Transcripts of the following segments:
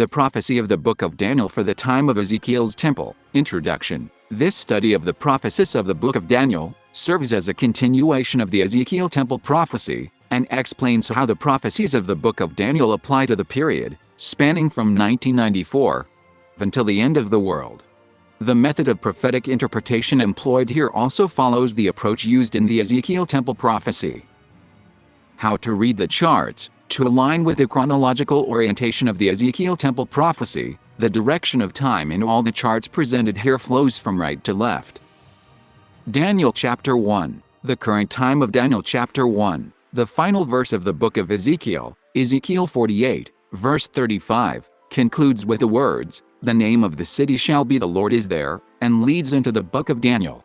The prophecy of the Book of Daniel for the time of Ezekiel's temple. Introduction. This study of the prophecies of the Book of Daniel serves as a continuation of the Ezekiel temple prophecy and explains how the prophecies of the Book of Daniel apply to the period spanning from 1994 until the end of the world. The method of prophetic interpretation employed here also follows the approach used in the Ezekiel temple prophecy. How to read the charts. To align with the chronological orientation of the Ezekiel temple prophecy, the direction of time in all the charts presented here flows from right to left. Daniel chapter 1. The current time of Daniel chapter 1. The final verse of the book of Ezekiel, Ezekiel 48, verse 35, concludes with the words, "The name of the city shall be the Lord is there," and leads into the book of Daniel.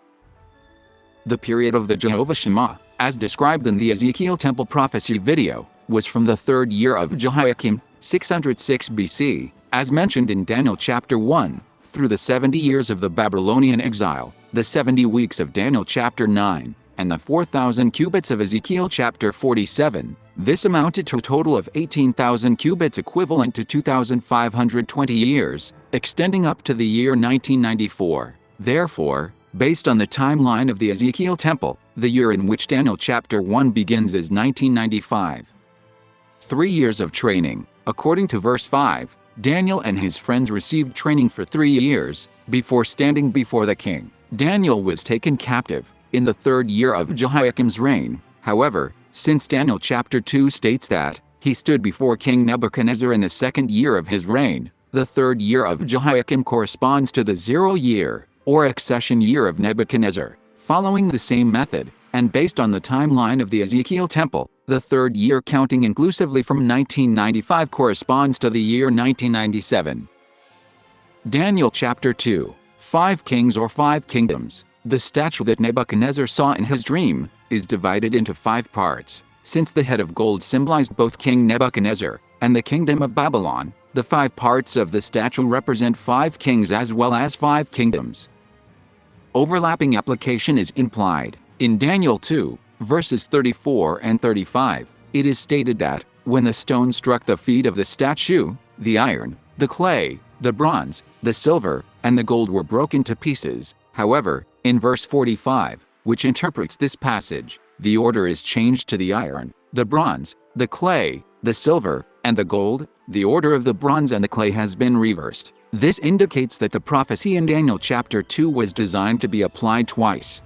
The period of the Jehovah Shema, as described in the Ezekiel temple prophecy video, was from the 3rd year of Jehoiakim, 606 BC, as mentioned in Daniel chapter 1, through the 70 years of the Babylonian exile, the 70 weeks of Daniel chapter 9, and the 4,000 cubits of Ezekiel chapter 47. This amounted to a total of 18,000 cubits, equivalent to 2,520 years, extending up to the year 1994. Therefore, based on the timeline of the Ezekiel temple, the year in which Daniel chapter 1 begins is 1995. 3 years of training. According to verse 5, Daniel and his friends received training for 3 years before standing before the king. Daniel was taken captive in the 3rd year of Jehoiakim's reign. However, since Daniel chapter 2 states that he stood before King Nebuchadnezzar in the 2nd year of his reign, the 3rd year of Jehoiakim corresponds to the 0 year, or accession year of Nebuchadnezzar. Following the same method, and based on the timeline of the Ezekiel temple, the 3rd year counting inclusively from 1995 corresponds to the year 1997. Daniel chapter 2. 5 kings or 5 kingdoms. The statue that Nebuchadnezzar saw in his dream is divided into 5 parts. Since the head of gold symbolized both King Nebuchadnezzar and the kingdom of Babylon, the 5 parts of the statue represent 5 kings as well as 5 kingdoms. Overlapping application is implied. In Daniel 2, verses 34 and 35, it is stated that, when the stone struck the feet of the statue, the iron, the clay, the bronze, the silver, and the gold were broken to pieces. However, in verse 45, which interprets this passage, the order is changed to the iron, the bronze, the clay, the silver, and the gold. The order of the bronze and the clay has been reversed. This indicates that the prophecy in Daniel chapter 2 was designed to be applied twice.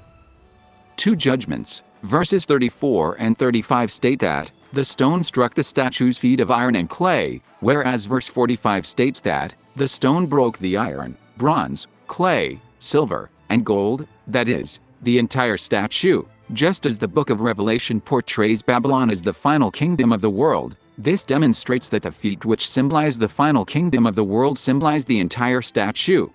2 judgments. Verses 34 and 35 state that the stone struck the statue's feet of iron and clay, whereas verse 45 states that the stone broke the iron, bronze, clay, silver, and gold, that is, the entire statue. Just as the book of Revelation portrays Babylon as the final kingdom of the world, this demonstrates that the feet which symbolize the final kingdom of the world symbolize the entire statue.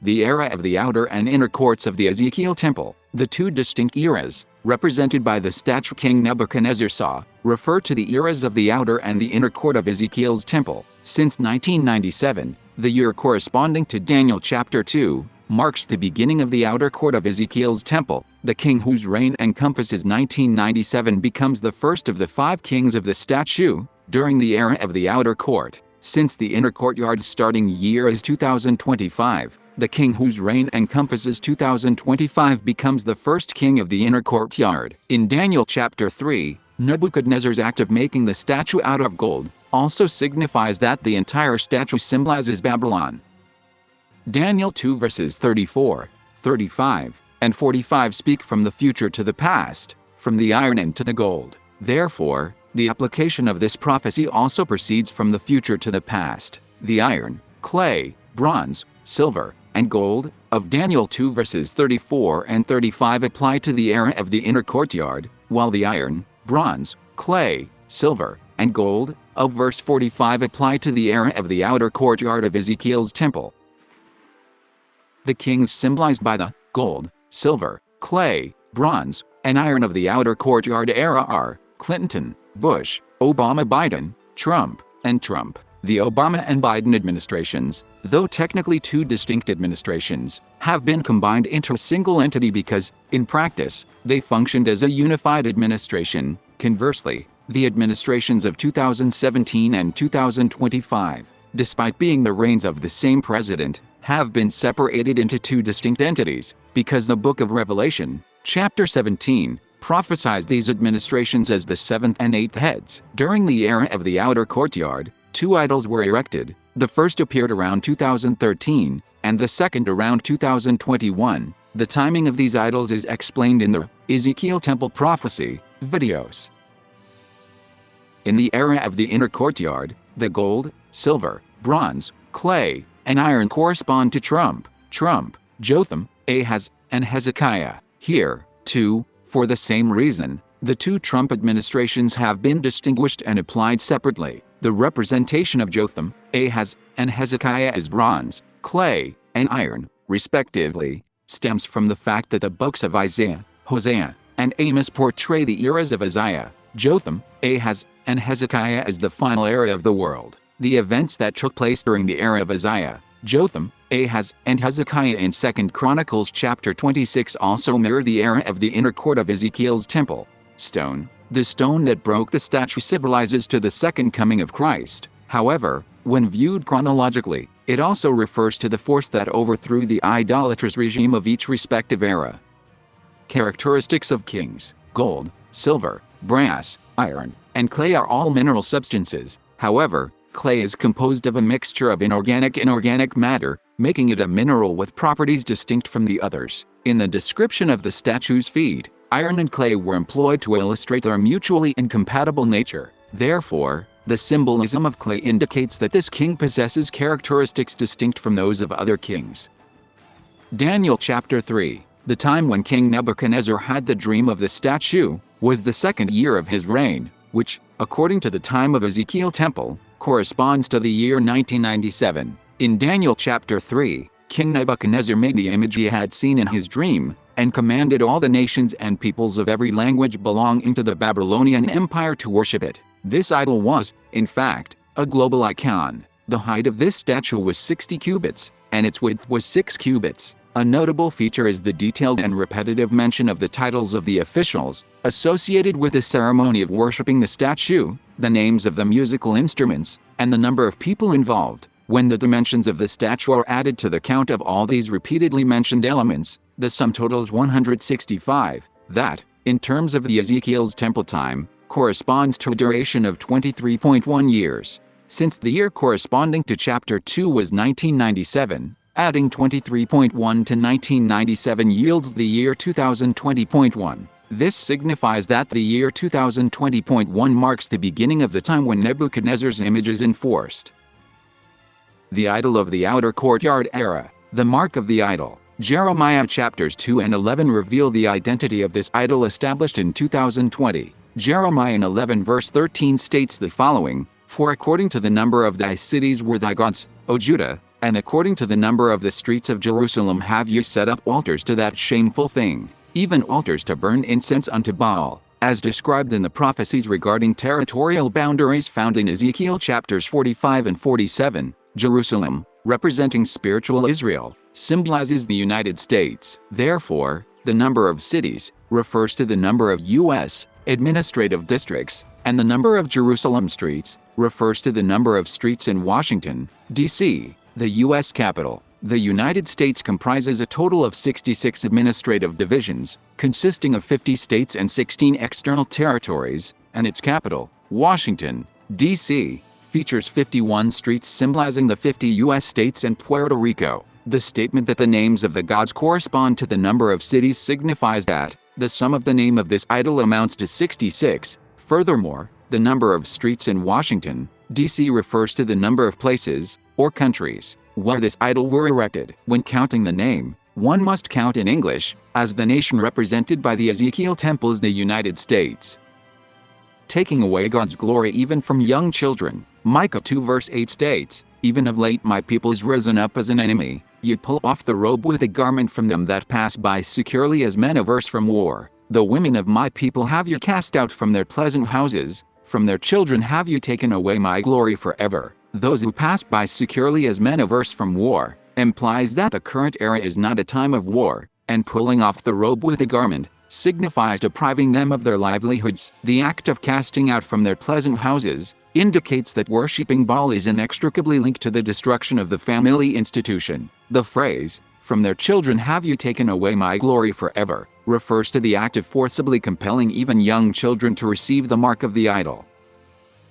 The era of the outer and inner courts of the Ezekiel temple, the 2 distinct eras, represented by the statue King Nebuchadnezzar saw, refer to the eras of the outer and the inner court of Ezekiel's temple. Since 1997, the year corresponding to Daniel chapter 2, marks the beginning of the outer court of Ezekiel's temple. The king whose reign encompasses 1997 becomes the first of the 5 kings of the statue during the era of the outer court. Since the inner courtyard's starting year is 2025, the king whose reign encompasses 2025 becomes the first king of the inner courtyard. In Daniel chapter 3, Nebuchadnezzar's act of making the statue out of gold also signifies that the entire statue symbolizes Babylon. Daniel 2 verses 34, 35, and 45 speak from the future to the past, from the iron and to the gold. Therefore, the application of this prophecy also proceeds from the future to the past. The iron, clay, bronze, silver, and gold of Daniel 2 verses 34 and 35 apply to the era of the inner courtyard, while the iron, bronze, clay, silver, and gold of verse 45 apply to the era of the outer courtyard of Ezekiel's temple. The kings symbolized by the gold, silver, clay, bronze, and iron of the outer courtyard era are Clinton, Bush, Obama, Biden, Trump, and Trump. The Obama and Biden administrations, though technically 2 distinct administrations, have been combined into a single entity because, in practice, they functioned as a unified administration. Conversely, the administrations of 2017 and 2025 despite being the reigns of the same president, have been separated into two distinct entities, because the Book of Revelation, chapter 17, prophesies these administrations as the seventh and eighth heads. During the era of the outer courtyard, two idols were erected. The first appeared around 2013, and the second around 2021. The timing of these idols is explained in the Ezekiel Temple Prophecy videos. In the era of the inner courtyard, the gold, silver, bronze, clay, and iron correspond to Trump, Jotham, Ahaz, and Hezekiah. Here, too, for the same reason, the two Trump administrations have been distinguished and applied separately. The representation of Jotham, Ahaz, and Hezekiah as bronze, clay, and iron, respectively, stems from the fact that the books of Isaiah, Hosea, and Amos portray the eras of Uzziah, Jotham, Ahaz, and Hezekiah as the final era of the world. The events that took place during the era of Uzziah, Jotham, Ahaz, and Hezekiah in 2 Chronicles chapter 26 also mirror the era of the inner court of Ezekiel's temple. Stone. The stone that broke the statue symbolizes to the second coming of Christ. However, when viewed chronologically, it also refers to the force that overthrew the idolatrous regime of each respective era. Characteristics of kings. Gold, silver, brass, iron, and clay are all mineral substances. However, clay is composed of a mixture of inorganic and organic matter, making it a mineral with properties distinct from the others. In the description of the statue's feet, iron and clay were employed to illustrate their mutually incompatible nature. Therefore, the symbolism of clay indicates that this king possesses characteristics distinct from those of other kings. Daniel chapter 3. The time when King Nebuchadnezzar had the dream of the statue was the second year of his reign, which, according to the time of Ezekiel Temple, corresponds to the year 1997. In Daniel chapter 3, King Nebuchadnezzar made the image he had seen in his dream, and commanded all the nations and peoples of every language belonging to the Babylonian Empire to worship it. This idol was, in fact, a global icon. The height of this statue was 60 cubits, and its width was 6 cubits. A notable feature is the detailed and repetitive mention of the titles of the officials associated with the ceremony of worshiping the statue, the names of the musical instruments, and the number of people involved. When the dimensions of the statue are added to the count of all these repeatedly mentioned elements, the sum totals 165. That, in terms of the Ezekiel's temple time, corresponds to a duration of 23.1 years. Since the year corresponding to chapter 2 was 1997, adding 23.1 to 1997 yields the year 2020.1. This signifies that the year 2020.1 marks the beginning of the time when Nebuchadnezzar's image is enforced. The idol of the outer courtyard era. The mark of the idol. Jeremiah chapters 2 and 11 reveal the identity of this idol established in 2020. Jeremiah 11 verse 13 states the following: "For according to the number of thy cities were thy gods, O Judah, and according to the number of the streets of Jerusalem have ye set up altars to that shameful thing, even altars to burn incense unto Baal," as described in the prophecies regarding territorial boundaries found in Ezekiel chapters 45 and 47. Jerusalem, representing spiritual Israel, symbolizes the United States. Therefore, the number of cities refers to the number of U.S. administrative districts, and the number of Jerusalem streets refers to the number of streets in Washington, D.C., the U.S. capital. The United States comprises a total of 66 administrative divisions, consisting of 50 states and 16 external territories, and its capital, Washington, D.C., features 51 streets symbolizing the 50 U.S. states and Puerto Rico. The statement that the names of the gods correspond to the number of cities signifies that the sum of the name of this idol amounts to 66. Furthermore, the number of streets in Washington, D.C. refers to the number of places, or countries, where this idol were erected. When counting the name, one must count in English, as the nation represented by the Ezekiel Temple is the United States. Taking away God's glory even from young children. Micah 2 verse 8 states, "Even of late my people is risen up as an enemy. Ye pull off the robe with a garment from them that pass by securely as men averse from war. The women of my people have ye cast out from their pleasant houses. From their children have you taken away my glory forever." Those who pass by securely as men averse from war implies that the current era is not a time of war, and pulling off the robe with a garment signifies depriving them of their livelihoods. The act of casting out from their pleasant houses indicates that worshipping Baal is inextricably linked to the destruction of the family institution. The phrase, "From their children have you taken away my glory forever," refers to the act of forcibly compelling even young children to receive the mark of the idol.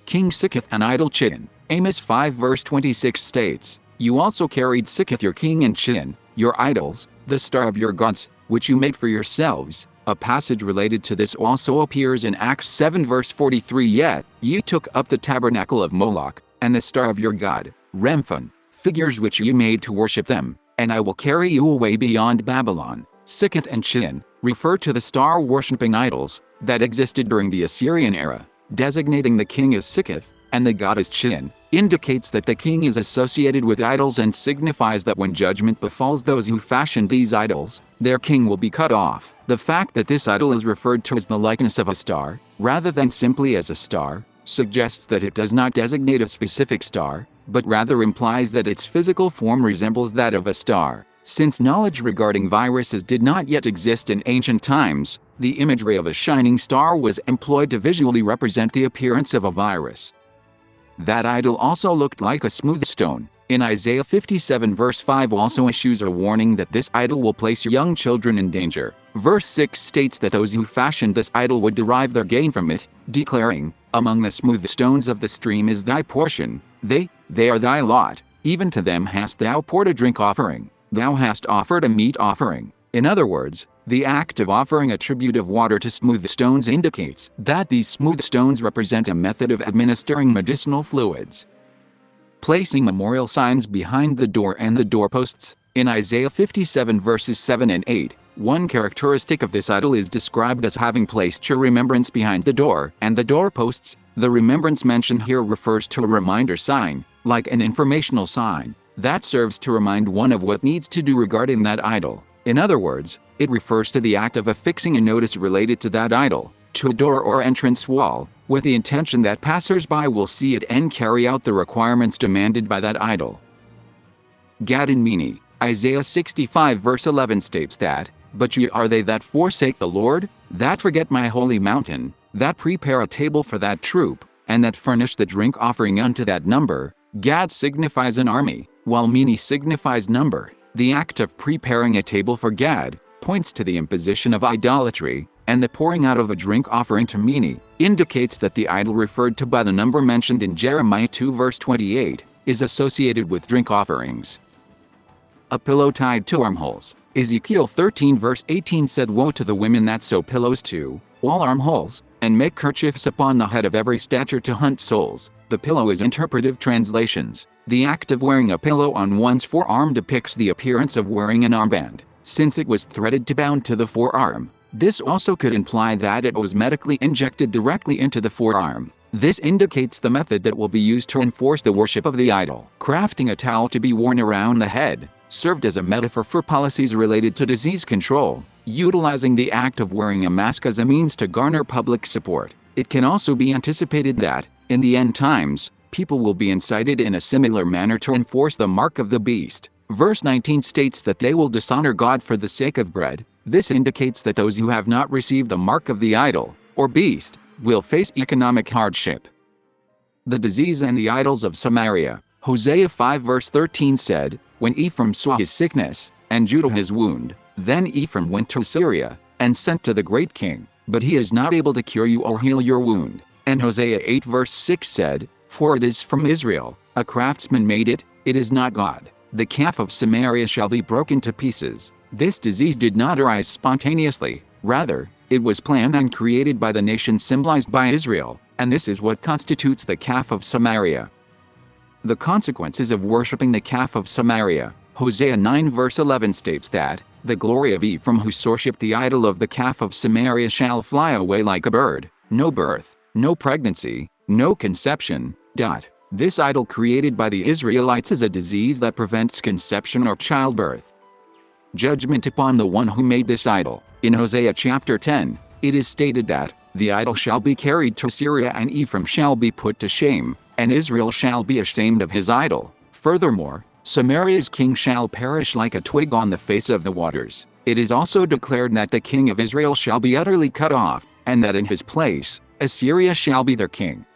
King seeketh an idol Chitin. Amos 5 verse 26 states, "You also carried seeketh your king and Chitin, your idols, the star of your gods, which you made for yourselves." A passage related to this also appears in Acts 7 verse 43. "Yet ye took up the tabernacle of Moloch, and the star of your god, Remphan, figures which ye made to worship them, and I will carry you away beyond Babylon." Seeketh and Chitin refer to the star-worshipping idols that existed during the Assyrian era. Designating the king as Seeketh and the god as Chitin indicates that the king is associated with idols and signifies that when judgment befalls those who fashioned these idols, their king will be cut off. The fact that this idol is referred to as the likeness of a star, rather than simply as a star, suggests that it does not designate a specific star, but rather implies that its physical form resembles that of a star. Since knowledge regarding viruses did not yet exist in ancient times, the imagery of a shining star was employed to visually represent the appearance of a virus. That idol also looked like a smooth stone. In Isaiah 57 verse 5 also issues a warning that this idol will place your young children in danger. Verse 6 states that those who fashioned this idol would derive their gain from it, declaring, "Among the smooth stones of the stream is thy portion, they are thy lot, even to them hast thou poured a drink offering, thou hast offered a meat offering." In other words, the act of offering a tribute of water to smooth stones indicates that these smooth stones represent a method of administering medicinal fluids. Placing memorial signs behind the door and the doorposts. In Isaiah 57 verses 7 and 8, one characteristic of this idol is described as having placed your remembrance behind the door and the doorposts. The remembrance mentioned here refers to a reminder sign, like an informational sign, that serves to remind one of what needs to do regarding that idol. In other words, it refers to the act of affixing a notice related to that idol to a door or entrance wall, with the intention that passers-by will see it and carry out the requirements demanded by that idol. Gad and Mini. Isaiah 65 verse 11 states that, "But ye are they that forsake the Lord, that forget my holy mountain, that prepare a table for that troop, and that furnish the drink offering unto that number." Gad signifies an army, while Mini signifies number. The act of preparing a table for Gad points to the imposition of idolatry, and the pouring out of a drink offering to Mini indicates that the idol referred to by the number mentioned in Jeremiah 2 verse 28 is associated with drink offerings. A pillow tied to armholes. Ezekiel 13 verse 18 said, "Woe to the women that sew pillows to all armholes, and make kerchiefs upon the head of every stature to hunt souls." The pillow is interpretive translations. The act of wearing a pillow on one's forearm depicts the appearance of wearing an armband, since it was threaded to bound to the forearm. This also could imply that it was medically injected directly into the forearm. This indicates the method that will be used to enforce the worship of the idol. Crafting a towel to be worn around the head served as a metaphor for policies related to disease control, utilizing the act of wearing a mask as a means to garner public support. It can also be anticipated that, in the end times, people will be incited in a similar manner to enforce the mark of the beast. Verse 19 states that they will dishonor God for the sake of bread. This indicates that those who have not received the mark of the idol, or beast, will face economic hardship. The disease and the idols of Samaria. Hosea 5 verse 13 said, "When Ephraim saw his sickness, and Judah his wound, then Ephraim went to Syria, and sent to the great king, but he is not able to cure you or heal your wound." And Hosea 8 verse 6 said, "For it is from Israel, a craftsman made it, it is not God. The calf of Samaria shall be broken to pieces." This disease did not arise spontaneously, rather, it was planned and created by the nation symbolized by Israel, and this is what constitutes the calf of Samaria. The consequences of worshipping the calf of Samaria. Hosea 9 verse 11 states that, "The glory of Ephraim who worship the idol of the calf of Samaria shall fly away like a bird, no birth, no pregnancy, no conception." This idol created by the Israelites is a disease that prevents conception or childbirth. Judgment upon the one who made this idol. In Hosea chapter 10, it is stated that, "The idol shall be carried to Syria and Ephraim shall be put to shame, and Israel shall be ashamed of his idol." Furthermore, Samaria's king shall perish like a twig on the face of the waters. It is also declared that the king of Israel shall be utterly cut off, and that in his place, Assyria shall be their king.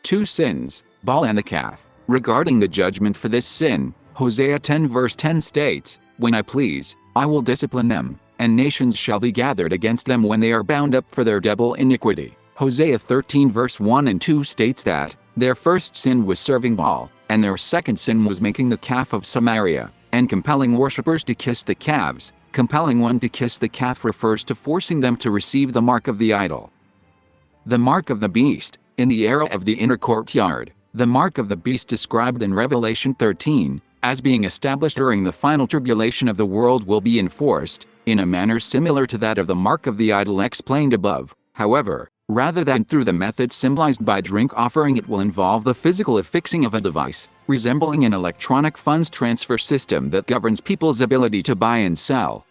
Two sins, Baal and the calf. Regarding the judgment for this sin, Hosea 10 verse 10 states, "When I please, I will discipline them, and nations shall be gathered against them when they are bound up for their double iniquity." Hosea 13 verse 1 and 2 states that, their first sin was serving Baal, and their second sin was making the calf of Samaria, and compelling worshippers to kiss the calves. Compelling one to kiss the calf refers to forcing them to receive the mark of the idol. The mark of the beast, in the era of the inner courtyard, the mark of the beast described in Revelation 13, as being established during the final tribulation of the world, will be enforced, in a manner similar to that of the mark of the idol explained above. However, rather than through the method symbolized by drink offering, it will involve the physical affixing of a device, resembling an electronic funds transfer system that governs people's ability to buy and sell.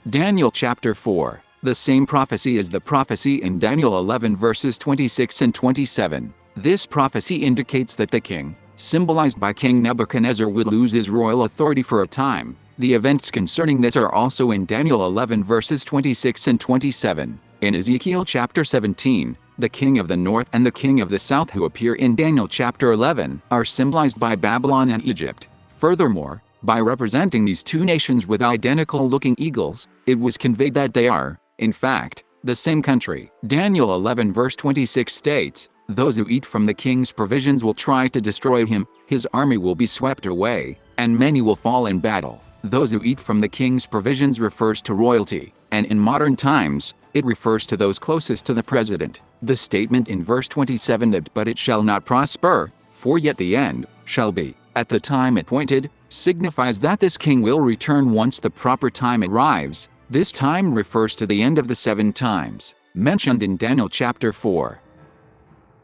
Daniel chapter 4. The same prophecy is the prophecy in Daniel 11 verses 26 and 27. This prophecy indicates that the king, symbolized by King Nebuchadnezzar, would lose his royal authority for a time. The events concerning this are also in Daniel 11 verses 26 and 27. In Ezekiel chapter 17, the king of the north and the king of the south, who appear in Daniel chapter 11, are symbolized by Babylon and Egypt. Furthermore, by representing these two nations with identical-looking eagles, it was conveyed that they are, in fact, the same country. Daniel 11 verse 26 states, "Those who eat from the king's provisions will try to destroy him, his army will be swept away, and many will fall in battle." Those who eat from the king's provisions refers to royalty, and in modern times, it refers to those closest to the president. The statement in verse 27 that "but it shall not prosper, for yet the end shall be at the time appointed," signifies that this king will return once the proper time arrives. This time refers to the end of the 7 times, mentioned in Daniel chapter 4.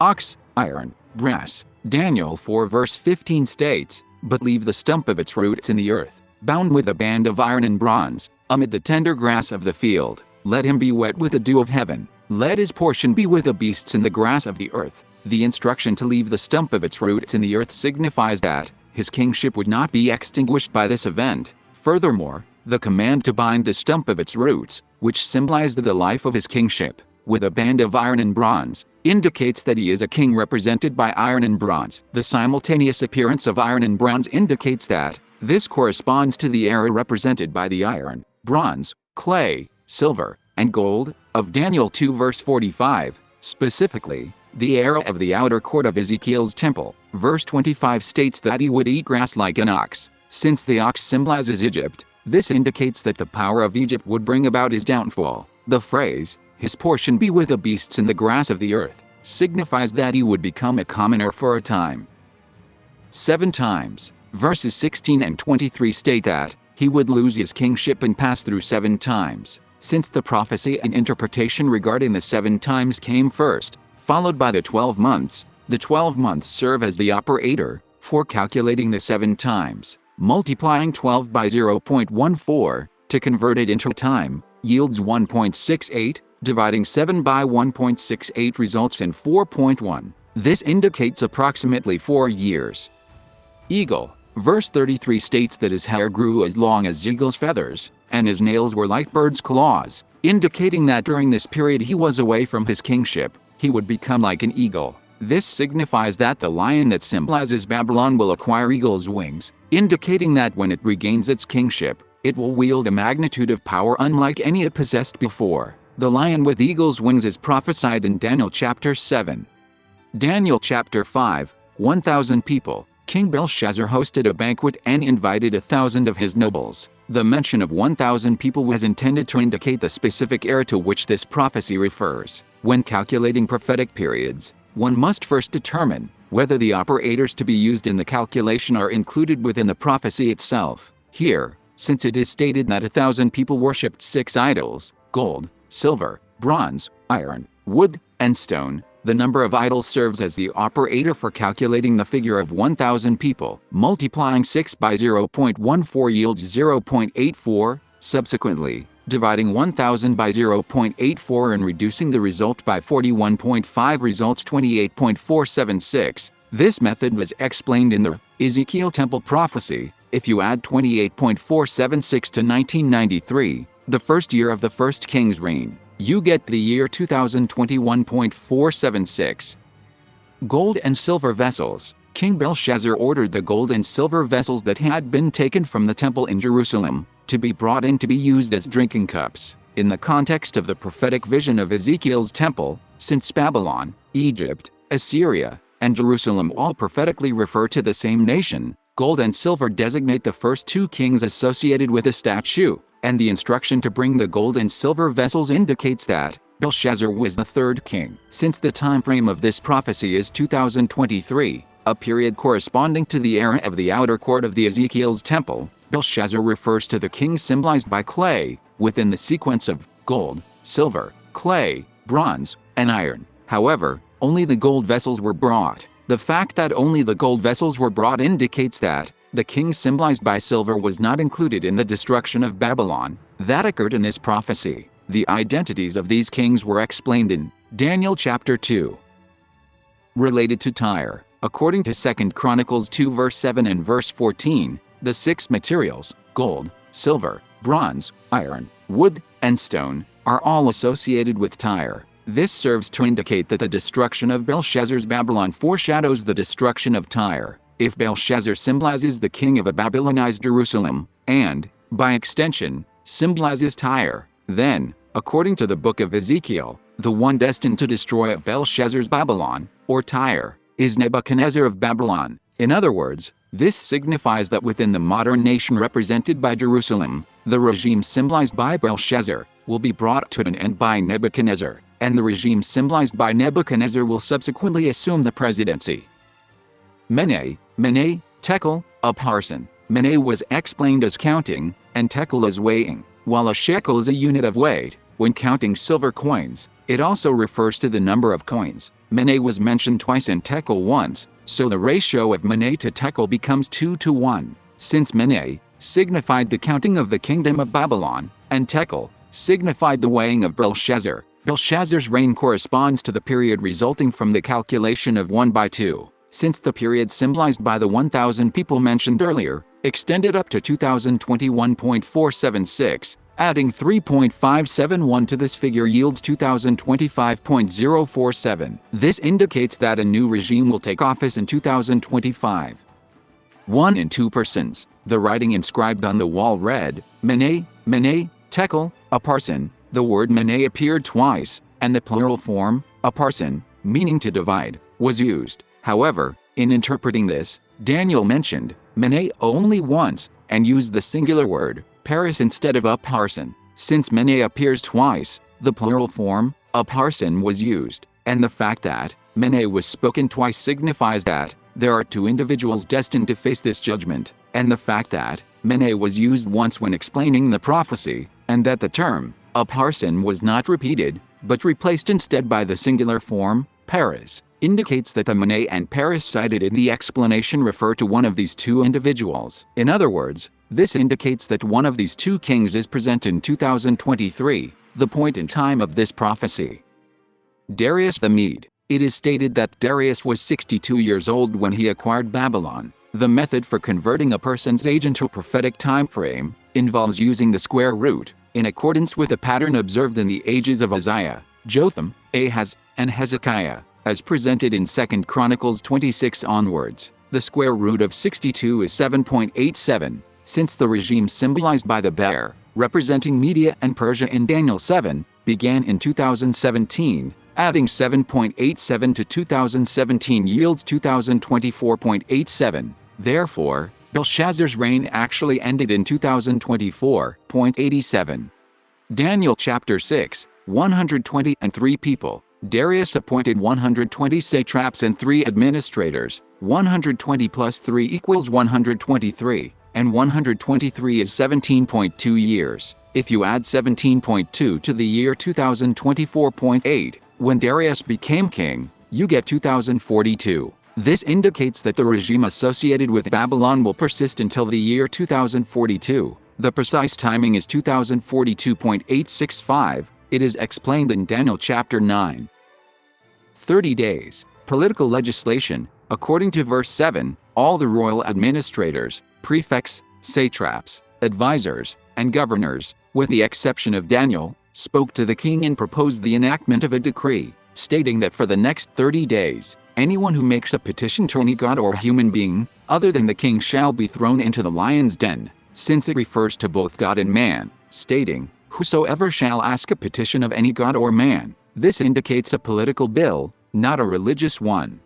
Ox, iron, brass. Daniel 4 verse 15 states, "But leave the stump of its roots in the earth, bound with a band of iron and bronze, amid the tender grass of the field. Let him be wet with the dew of heaven. Let his portion be with the beasts in the grass of the earth." The instruction to leave the stump of its roots in the earth signifies that his kingship would not be extinguished by this event. Furthermore, the command to bind the stump of its roots, which symbolized the life of his kingship, with a band of iron and bronze, indicates that he is a king represented by iron and bronze. The simultaneous appearance of iron and bronze indicates that this corresponds to the era represented by the iron, bronze, clay, silver, and gold of Daniel 2 verse 45, specifically, the era of the outer court of Ezekiel's temple. Verse 25 states that he would eat grass like an ox. Since the ox symbolizes Egypt, this indicates that the power of Egypt would bring about his downfall. The phrase, "his portion be with the beasts in the grass of the earth," signifies that he would become a commoner for a time. 7 times. Verses 16 and 23 state that he would lose his kingship and pass through 7 times. Since the prophecy and interpretation regarding the 7 times came first, followed by the 12 months, the 12 months serve as the operator for calculating the 7 times. Multiplying 12 by 0.14 to convert it into time yields 1.68, dividing 7 by 1.68 results in 4.1. This indicates approximately 4 years. Eagle. Verse 33 states that his hair grew as long as eagle's feathers, and his nails were like bird's claws, indicating that during this period he was away from his kingship, he would become like an eagle. This signifies that the lion that symbolizes Babylon will acquire eagle's wings, indicating that when it regains its kingship, it will wield a magnitude of power unlike any it possessed before. The lion with eagle's wings is prophesied in Daniel chapter 7. Daniel chapter 5, 1,000 people. King Belshazzar hosted a banquet and invited 1,000 of his nobles. The mention of 1,000 people was intended to indicate the specific era to which this prophecy refers. When calculating prophetic periods, one must first determine whether the operators to be used in the calculation are included within the prophecy itself. Here, since it is stated that 1,000 people worshipped 6 idols, gold, silver, bronze, iron, wood, and stone, the number of idols serves as the operator for calculating the figure of 1,000 people. Multiplying 6 by 0.14 yields 0.84, subsequently, dividing 1,000 by 0.84 and reducing the result by 41.5 results 28.476. This method was explained in the Ezekiel Temple Prophecy. If you add 28.476 to 1993, the first year of the first king's reign, you get the year 2021.476. Gold and silver vessels. King Belshazzar ordered the gold and silver vessels that had been taken from the temple in Jerusalem to be brought in to be used as drinking cups. In the context of the prophetic vision of Ezekiel's temple, since Babylon, Egypt, Assyria, and Jerusalem all prophetically refer to the same nation, gold and silver designate the first two kings associated with the statue, and the instruction to bring the gold and silver vessels indicates that Belshazzar was the third king. Since the time frame of this prophecy is 2023, a period corresponding to the era of the outer court of the Ezekiel's temple, Belshazzar refers to the king symbolized by clay, within the sequence of gold, silver, clay, bronze, and iron. However, only the gold vessels were brought. The fact that only the gold vessels were brought indicates that the king symbolized by silver was not included in the destruction of Babylon that occurred in this prophecy. The identities of these kings were explained in Daniel chapter 2. Related to Tyre, according to 2 Chronicles 2 verse 7 and verse 14, the six materials, gold, silver, bronze, iron, wood, and stone, are all associated with Tyre. This serves to indicate that the destruction of Belshazzar's Babylon foreshadows the destruction of Tyre. If Belshazzar symbolizes the king of a Babylonized Jerusalem, and, by extension, symbolizes Tyre, then, according to the book of Ezekiel, the one destined to destroy Belshazzar's Babylon, or Tyre, is Nebuchadnezzar of Babylon. In other words, this signifies that within the modern nation represented by Jerusalem, the regime symbolized by Belshazzar will be brought to an end by Nebuchadnezzar, and the regime symbolized by Nebuchadnezzar will subsequently assume the presidency. Mene, tekel, a parson. Mene was explained as counting, and tekel as weighing. While a shekel is a unit of weight, when counting silver coins, it also refers to the number of coins. Mene was mentioned twice and tekel once, so the ratio of mene to tekel becomes 2:1. Since mene signified the counting of the kingdom of Babylon, and tekel signified the weighing of Belshazzar, Belshazzar's reign corresponds to the period resulting from the calculation of 1/2. Since the period symbolized by the 1,000 people mentioned earlier extended up to 2021.476, adding 3.571 to this figure yields 2025.047. This indicates that a new regime will take office in 2025. 1 in 2 persons. The writing inscribed on the wall read, Mene, tekel, a parson. The word mene appeared twice, and the plural form, a parson, meaning to divide, was used. However, in interpreting this, Daniel mentioned mene only once, and used the singular word, paris instead of a parson. Since mene appears twice, the plural form, a parson was used, and the fact that mene was spoken twice signifies that there are two individuals destined to face this judgment, and the fact that mene was used once when explaining the prophecy, and that the term, a parson was not repeated, but replaced instead by the singular form, paris, indicates that the mene and paris cited in the explanation refer to one of these two individuals. In other words, this indicates that one of these two kings is present in 2023, the point in time of this prophecy. Darius the Mede. It is stated that Darius was 62 years old when he acquired Babylon. The method for converting a person's age into a prophetic time frame involves using the square root, in accordance with a pattern observed in the ages of Uzziah, Jotham, Ahaz, and Hezekiah, as presented in 2 Chronicles 26 onwards. The square root of 62 is 7.87. Since the regime symbolized by the bear, representing Media and Persia in Daniel 7, began in 2017, adding 7.87 to 2017 yields 2024.87. Therefore, Belshazzar's reign actually ended in 2024.87. Daniel chapter 6, 123 people. Darius appointed 120 satraps and 3 administrators. 120 plus 3 equals 123, and 123 is 17.2 years. If you add 17.2 to the year 2024.8, when Darius became king, you get 2042. This indicates that the regime associated with Babylon will persist until the year 2042. The precise timing is 2042.865. It is explained in Daniel chapter 9. 30 days. Political legislation. According to verse 7, all the royal administrators, prefects, satraps, advisors, and governors, with the exception of Daniel, spoke to the king and proposed the enactment of a decree. stating that for the next 30 days, anyone who makes a petition to any god or human being, other than the king, shall be thrown into the lion's den, since it refers to both God and man, stating, "Whosoever shall ask a petition of any god or man." This indicates a political bill, not a religious one.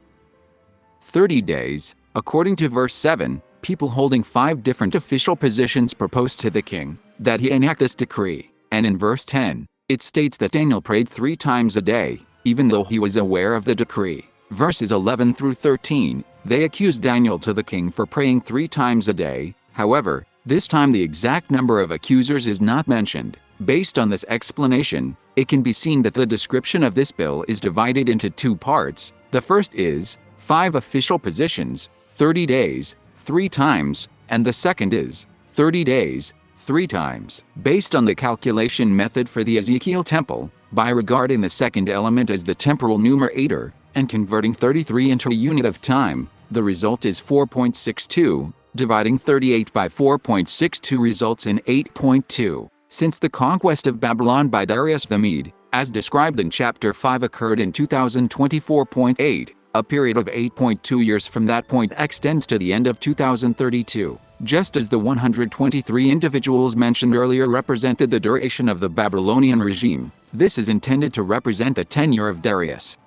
30 days, according to verse 7, people holding 5 different official positions proposed to the king that he enact this decree, and in verse 10, it states that Daniel prayed 3 times a day, even though he was aware of the decree. Verses 11 through 13, they accused Daniel to the king for praying 3 times a day. However, this time the exact number of accusers is not mentioned. Based on this explanation, it can be seen that the description of this bill is divided into 2 parts. The first is 5 official positions, 30 days, 3 times, and the second is 30 days, 3 times. Based on the calculation method for the Ezekiel temple, by regarding the second element as the temporal numerator, and converting 33 into a unit of time, the result is 4.62, dividing 38 by 4.62 results in 8.2. Since the conquest of Babylon by Darius the Mede, as described in chapter 5, occurred in 2024.8, a period of 8.2 years from that point extends to the end of 2032. Just as the 123 individuals mentioned earlier represented the duration of the Babylonian regime, this is intended to represent the tenure of Darius.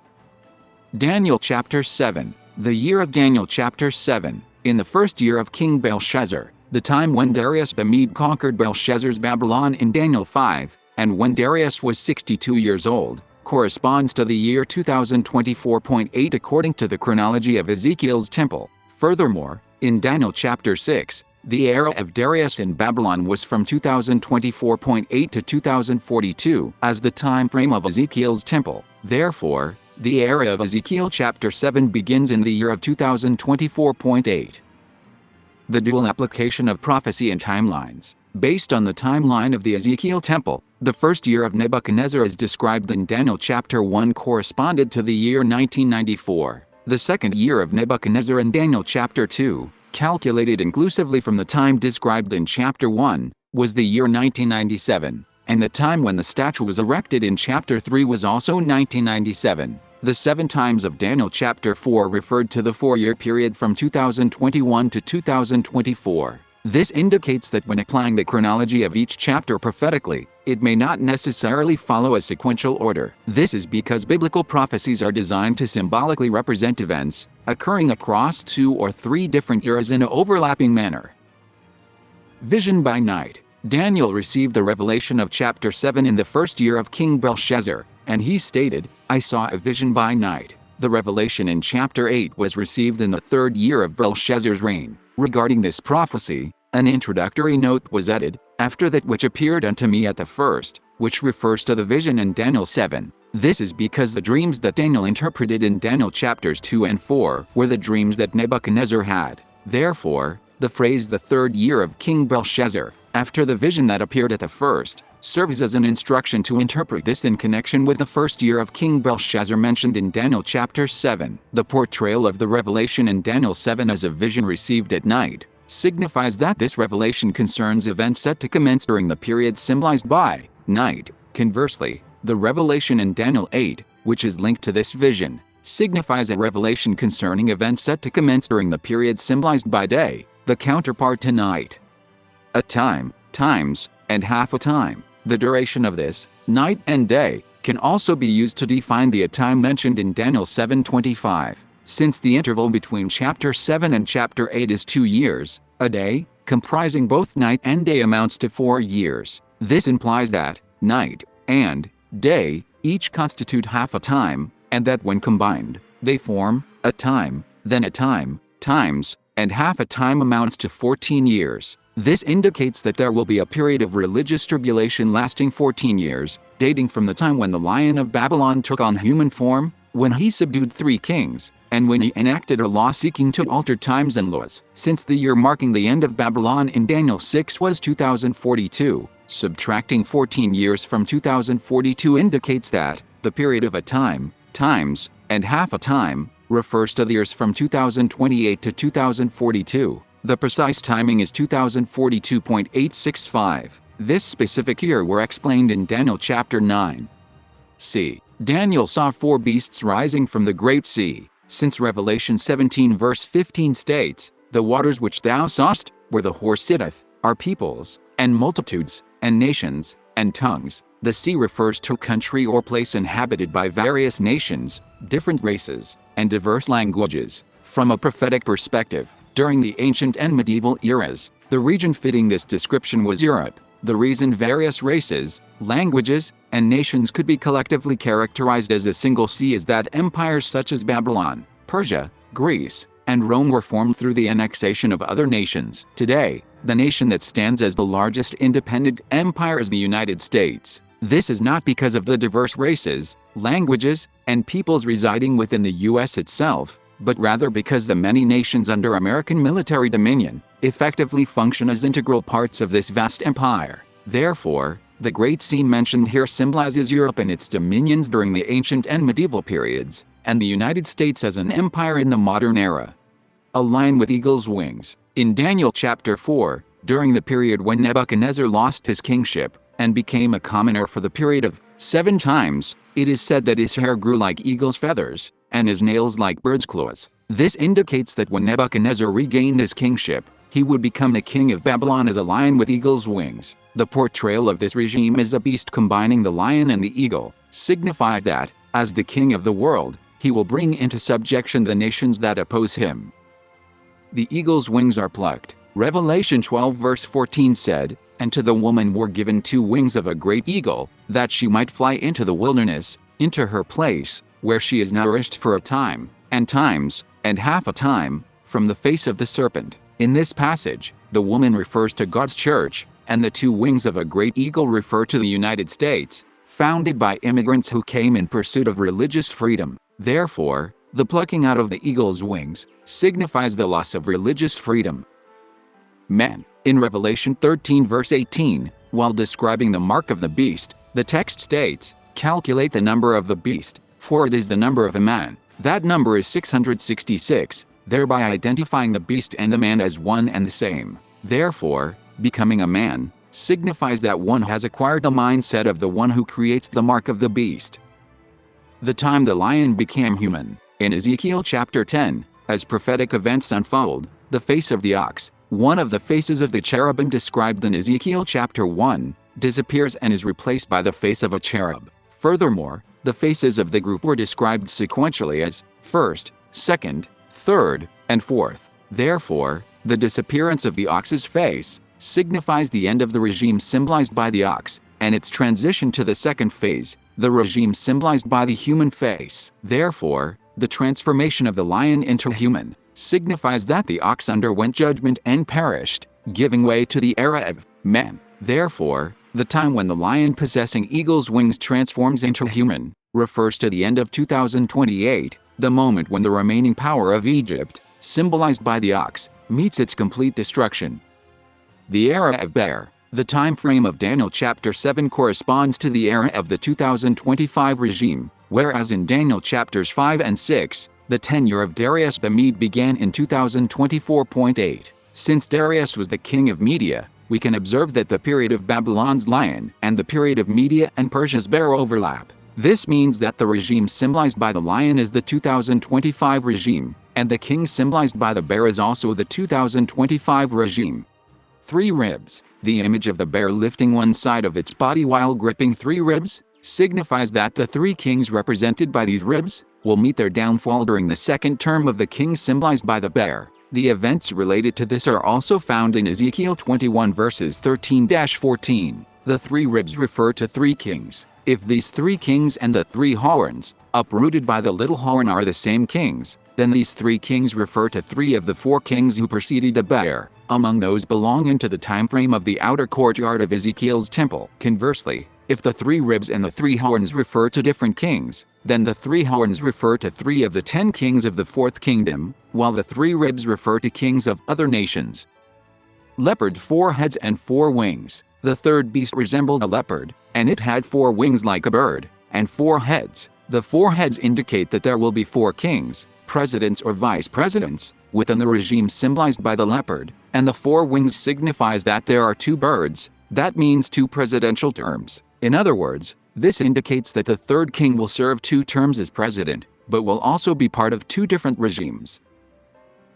Daniel chapter 7. The year of Daniel chapter 7. In the first year of King Belshazzar, the time when Darius the Mede conquered Belshazzar's Babylon in Daniel 5, and when Darius was 62 years old, corresponds to the year 2024.8 according to the chronology of Ezekiel's temple. Furthermore, in Daniel chapter 6, the era of Darius in Babylon was from 2024.8 to 2042 as the time frame of Ezekiel's temple. Therefore, the era of Ezekiel chapter 7 begins in the year of 2024.8. The dual application of prophecy and timelines. Based on the timeline of the Ezekiel temple, the first year of Nebuchadnezzar as described in Daniel chapter 1 corresponded to the year 1994. The second year of Nebuchadnezzar in Daniel chapter 2, calculated inclusively from the time described in chapter 1, was the year 1997, and the time when the statue was erected in chapter 3 was also 1997. The 7 times of Daniel chapter 4 referred to the 4-year period from 2021 to 2024. This indicates that when applying the chronology of each chapter prophetically, it may not necessarily follow a sequential order. This is because biblical prophecies are designed to symbolically represent events occurring across 2 or 3 different eras in an overlapping manner. Vision by night. Daniel received the revelation of chapter 7 in the first year of King Belshazzar, and he stated, "I saw a vision by night." The revelation in chapter 8 was received in the 3rd year of Belshazzar's reign. Regarding this prophecy, an introductory note was added, "After that which appeared unto me at the first," which refers to the vision in Daniel 7. This is because the dreams that Daniel interpreted in Daniel chapters 2 and 4 were the dreams that Nebuchadnezzar had. Therefore, the phrase "the 3rd year of King Belshazzar," after the vision that appeared at the first, serves as an instruction to interpret this in connection with the first year of King Belshazzar mentioned in Daniel chapter 7. The portrayal of the revelation in Daniel 7 as a vision received at night signifies that this revelation concerns events set to commence during the period symbolized by night. Conversely, the revelation in Daniel 8, which is linked to this vision, signifies a revelation concerning events set to commence during the period symbolized by day, the counterpart to night. A time, times, and half a time. The duration of this, night and day, can also be used to define the time mentioned in Daniel 7:25. Since the interval between chapter 7 and chapter 8 is 2 years, a day, comprising both night and day amounts to 4 years. This implies that night and day each constitute half a time, and that when combined, they form a time, then a time, times, and half a time amounts to 14 years. This indicates that there will be a period of religious tribulation lasting 14 years, dating from the time when the Lion of Babylon took on human form, when he subdued 3 kings, and when he enacted a law seeking to alter times and laws. Since the year marking the end of Babylon in Daniel 6 was 2042, subtracting 14 years from 2042 indicates that the period of a time, times, and half a time refers to the years from 2028 to 2042. The precise timing is 2042.865. This specific year were explained in Daniel chapter 9. C. Daniel saw 4 beasts rising from the great sea, since Revelation 17 verse 15 states, "The waters which thou sawest, where the horse sitteth, are peoples, and multitudes, and nations, and tongues." The sea refers to country or place inhabited by various nations, different races, and diverse languages. From a prophetic perspective, during the ancient and medieval eras, the region fitting this description was Europe. The reason various races, languages, and nations could be collectively characterized as a single sea is that empires such as Babylon, Persia, Greece, and Rome were formed through the annexation of other nations. Today, the nation that stands as the largest independent empire is the United States. This is not because of the diverse races, languages, and peoples residing within the U.S. itself, but rather because the many nations under American military dominion effectively function as integral parts of this vast empire. Therefore, the Great Sea mentioned here symbolizes Europe and its dominions during the ancient and medieval periods, and the United States as an empire in the modern era. A lion with eagle's wings. In Daniel chapter 4, during the period when Nebuchadnezzar lost his kingship and became a commoner for the period of 7 times, it is said that his hair grew like eagle's feathers, and his nails like bird's claws. This indicates that when Nebuchadnezzar regained his kingship, he would become the king of Babylon as a lion with eagle's wings. The portrayal of this regime as a beast combining the lion and the eagle signifies that, as the king of the world, he will bring into subjection the nations that oppose him. The eagle's wings are plucked. Revelation 12 verse 14 said, "And to the woman were given 2 wings of a great eagle, that she might fly into the wilderness, into her place, where she is nourished for a time, and times, and half a time, from the face of the serpent." In this passage, the woman refers to God's church, and the 2 wings of a great eagle refer to the United States, founded by immigrants who came in pursuit of religious freedom. Therefore, the plucking out of the eagle's wings signifies the loss of religious freedom. Men. In Revelation 13 verse 18, while describing the mark of the beast, the text states, "Calculate the number of the beast, for it is the number of a man." That number is 666, thereby identifying the beast and the man as one and the same. Therefore, becoming a man signifies that one has acquired the mindset of the one who creates the mark of the beast. The time the lion became human. In Ezekiel chapter 10, as prophetic events unfold, the face of the ox, one of the faces of the cherubim described in Ezekiel chapter 1, disappears and is replaced by the face of a cherub. Furthermore, the faces of the group were described sequentially as first, second, third, and fourth. Therefore, the disappearance of the ox's face signifies the end of the regime symbolized by the ox, and its transition to the second phase, the regime symbolized by the human face. Therefore, the transformation of the lion into human signifies that the ox underwent judgment and perished, giving way to the era of men. Therefore, the time when the lion possessing eagle's wings transforms into human refers to the end of 2028, the moment when the remaining power of Egypt, symbolized by the ox, meets its complete destruction. The era of bear. The time frame of Daniel chapter 7 corresponds to the era of the 2025 regime, whereas in Daniel chapters 5 and 6, the tenure of Darius the Mede began in 2024.8. Since Darius was the king of Media, we can observe that the period of Babylon's lion and the period of Media and Persia's bear overlap. This means that the regime symbolized by the lion is the 2025 regime, and the king symbolized by the bear is also the 2025 regime. 3 ribs. The image of the bear lifting one side of its body while gripping 3 ribs signifies that the 3 kings represented by these ribs will meet their downfall during the second term of the king symbolized by the bear. The events related to this are also found in Ezekiel 21 verses 13-14. The 3 ribs refer to 3 kings. If these 3 kings and the 3 horns, uprooted by the little horn, are the same kings, then these 3 kings refer to 3 of the 4 kings who preceded the bear, among those belonging to the time frame of the outer courtyard of Ezekiel's temple. Conversely, if the 3 ribs and the 3 horns refer to different kings, then the 3 horns refer to 3 of the 10 kings of the 4th kingdom, while the 3 ribs refer to kings of other nations. Leopard, 4 heads and 4 wings. The third beast resembled a leopard, and it had 4 wings like a bird, and 4 heads. The 4 heads indicate that there will be 4 kings, presidents or vice presidents, within the regime symbolized by the leopard, and the 4 wings signifies that there are 2 birds. That means 2 presidential terms. In other words, This indicates that the third king will serve 2 terms as president, but will also be part of 2 different regimes.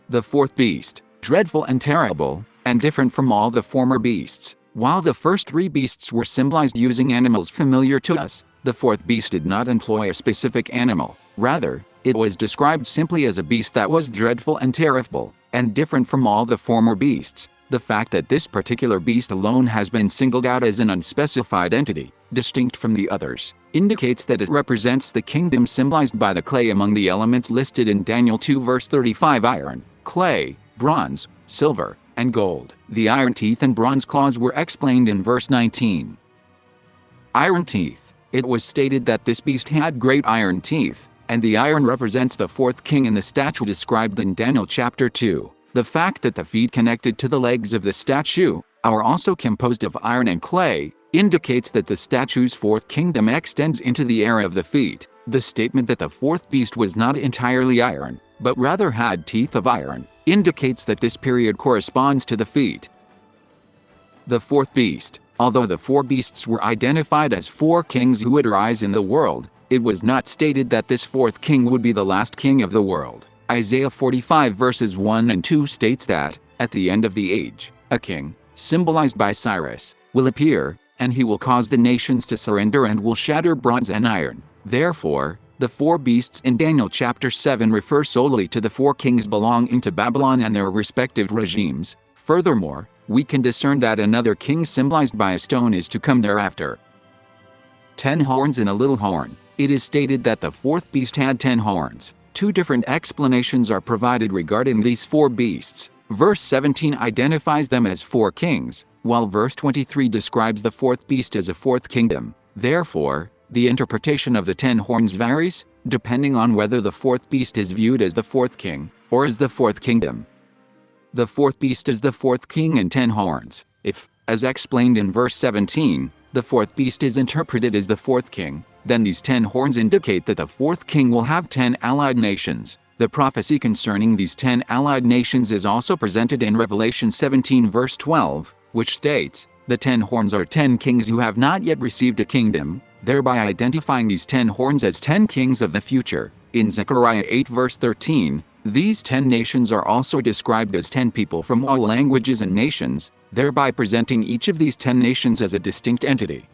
The fourth beast, dreadful and terrible, and different from all the former beasts. While the first 3 beasts were symbolized using animals familiar to us, the fourth beast did not employ a specific animal. Rather, it was described simply as a beast that was dreadful and terrible, and different from all the former beasts. The fact that this particular beast alone has been singled out as an unspecified entity, distinct from the others, indicates that it represents the kingdom symbolized by the clay among the elements listed in Daniel 2 verse 35: iron, clay, bronze, silver, and gold. The iron teeth and bronze claws were explained in verse 19. Iron teeth. It was stated that this beast had great iron teeth, and the iron represents the fourth king in the statue described in Daniel chapter 2. The fact that the feet connected to the legs of the statue are also composed of iron and clay indicates that the statue's fourth kingdom extends into the area of the feet. The statement that the fourth beast was not entirely iron, but rather had teeth of iron, indicates that this period corresponds to the feet. The fourth beast. Although the 4 beasts were identified as 4 kings who would arise in the world, it was not stated that this fourth king would be the last king of the world. Isaiah 45 verses 1 and 2 states that, at the end of the age, a king, symbolized by Cyrus, will appear, and he will cause the nations to surrender and will shatter bronze and iron. Therefore, the 4 beasts in Daniel chapter 7 refer solely to the 4 kings belonging to Babylon and their respective regimes. Furthermore, we can discern that another king symbolized by a stone is to come thereafter. 10 horns and a little horn. It is stated that the fourth beast had 10 horns. 2 different explanations are provided regarding these 4 beasts. Verse 17 identifies them as 4 kings, while verse 23 describes the fourth beast as a fourth kingdom. Therefore, the interpretation of the 10 horns varies, depending on whether the fourth beast is viewed as the fourth king, or as the fourth kingdom. The fourth beast is the fourth king and 10 horns. If, as explained in verse 17, the fourth beast is interpreted as the fourth king, then these 10 horns indicate that the fourth king will have 10 allied nations. The prophecy concerning these 10 allied nations is also presented in Revelation 17 verse 12, which states, "The 10 horns are 10 kings who have not yet received a kingdom," thereby identifying these 10 horns as 10 kings of the future. In Zechariah 8 verse 13, these 10 nations are also described as 10 people from all languages and nations, thereby presenting each of these 10 nations as a distinct entity.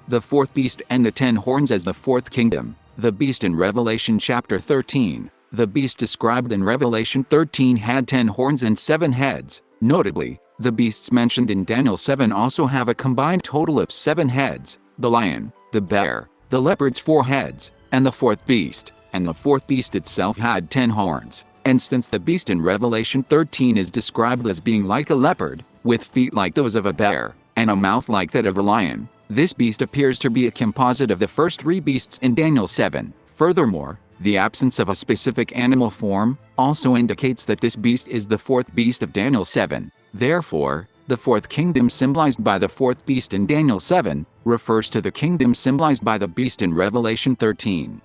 The fourth beast and the 10 horns as the fourth kingdom. The beast in Revelation chapter 13. The beast described in Revelation 13 had 10 horns and 7 heads. Notably, the beasts mentioned in Daniel 7 also have a combined total of 7 heads: the lion, the bear, the leopard's 4 heads, and the fourth beast. And the fourth beast itself had 10 horns. And since the beast in Revelation 13 is described as being like a leopard, with feet like those of a bear, and a mouth like that of a lion, this beast appears to be a composite of the first 3 beasts in Daniel 7. Furthermore, the absence of a specific animal form also indicates that this beast is the fourth beast of Daniel 7. Therefore, the fourth kingdom symbolized by the fourth beast in Daniel 7 refers to the kingdom symbolized by the beast in Revelation 13.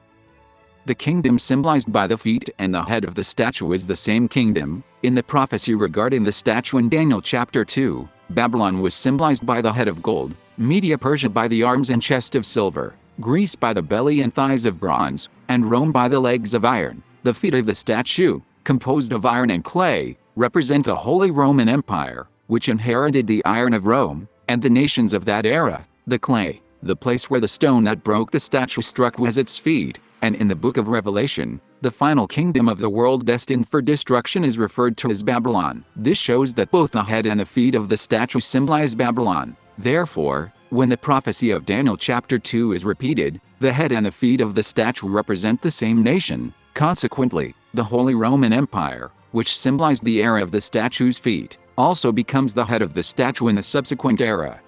The kingdom symbolized by the feet and the head of the statue is the same kingdom. In the prophecy regarding the statue in Daniel chapter 2, Babylon was symbolized by the head of gold, Media Persia by the arms and chest of silver, Greece by the belly and thighs of bronze, and Rome by the legs of iron. The feet of the statue, composed of iron and clay, represent the Holy Roman Empire, which inherited the iron of Rome, and the nations of that era. The clay, the place where the stone that broke the statue struck, was its feet. And in the book of Revelation, the final kingdom of the world destined for destruction is referred to as Babylon. This shows that both the head and the feet of the statue symbolize Babylon. Therefore, when the prophecy of Daniel chapter 2 is repeated, the head and the feet of the statue represent the same nation. Consequently, the Holy Roman Empire, which symbolized the era of the statue's feet, also becomes the head of the statue in the subsequent era.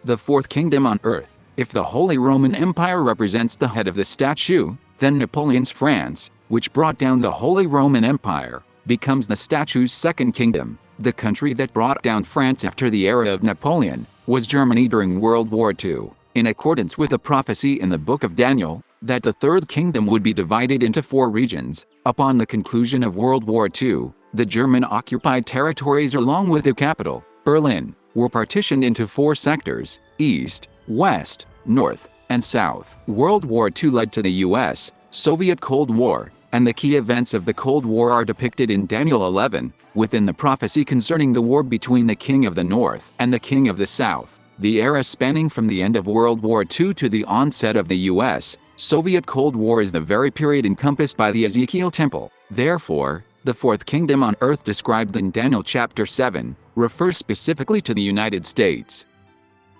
The fourth kingdom on earth. If the Holy Roman Empire represents the head of the statue, then Napoleon's France, which brought down the Holy Roman Empire, becomes the statue's second kingdom. The country that brought down France after the era of Napoleon was Germany during World War II. In accordance with the prophecy in the book of Daniel, that the third kingdom would be divided into 4 regions, upon the conclusion of World War II, the German-occupied territories along with the capital, Berlin, were partitioned into 4 sectors: East, West, North, and South. World War II led to the US, Soviet Cold War, and the key events of the Cold War are depicted in Daniel 11, within the prophecy concerning the war between the King of the North and the King of the South. The era spanning from the end of World War II to the onset of the US, Soviet Cold War is the very period encompassed by the Ezekiel Temple. Therefore, the fourth kingdom on earth described in Daniel chapter 7 refers specifically to the United States.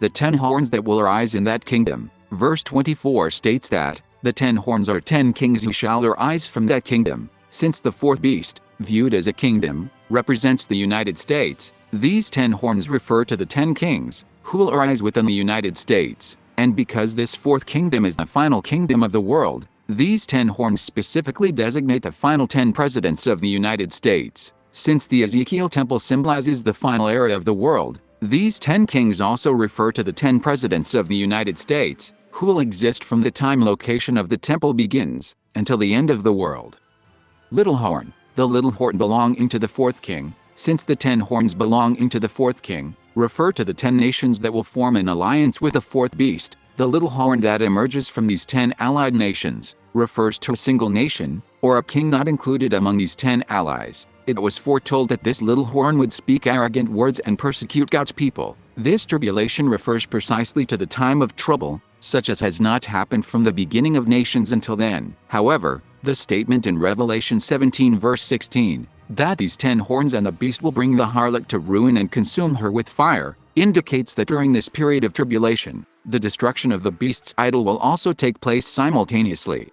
The 10 horns that will arise in that kingdom. Verse 24 states that the 10 horns are 10 kings who shall arise from that kingdom. Since the fourth beast, viewed as a kingdom, represents the United States, these 10 horns refer to the 10 kings who will arise within the United States. And because this fourth kingdom is the final kingdom of the world, these 10 horns specifically designate the final 10 presidents of the United States. Since the Ezekiel Temple symbolizes the final era of the world, these 10 kings also refer to the 10 presidents of the United States, who will exist from the time location of the temple begins, until the end of the world. Little horn. The little horn belonging to the fourth king, since the 10 horns belonging to the fourth king, refer to the 10 nations that will form an alliance with the fourth beast. The little horn that emerges from these 10 allied nations, refers to a single nation, or a king not included among these 10 allies. It was foretold that this little horn would speak arrogant words and persecute God's people. This tribulation refers precisely to the time of trouble, such as has not happened from the beginning of nations until then. However, the statement in Revelation 17 verse 16, that these 10 horns and the beast will bring the harlot to ruin and consume her with fire, indicates that during this period of tribulation, the destruction of the beast's idol will also take place simultaneously.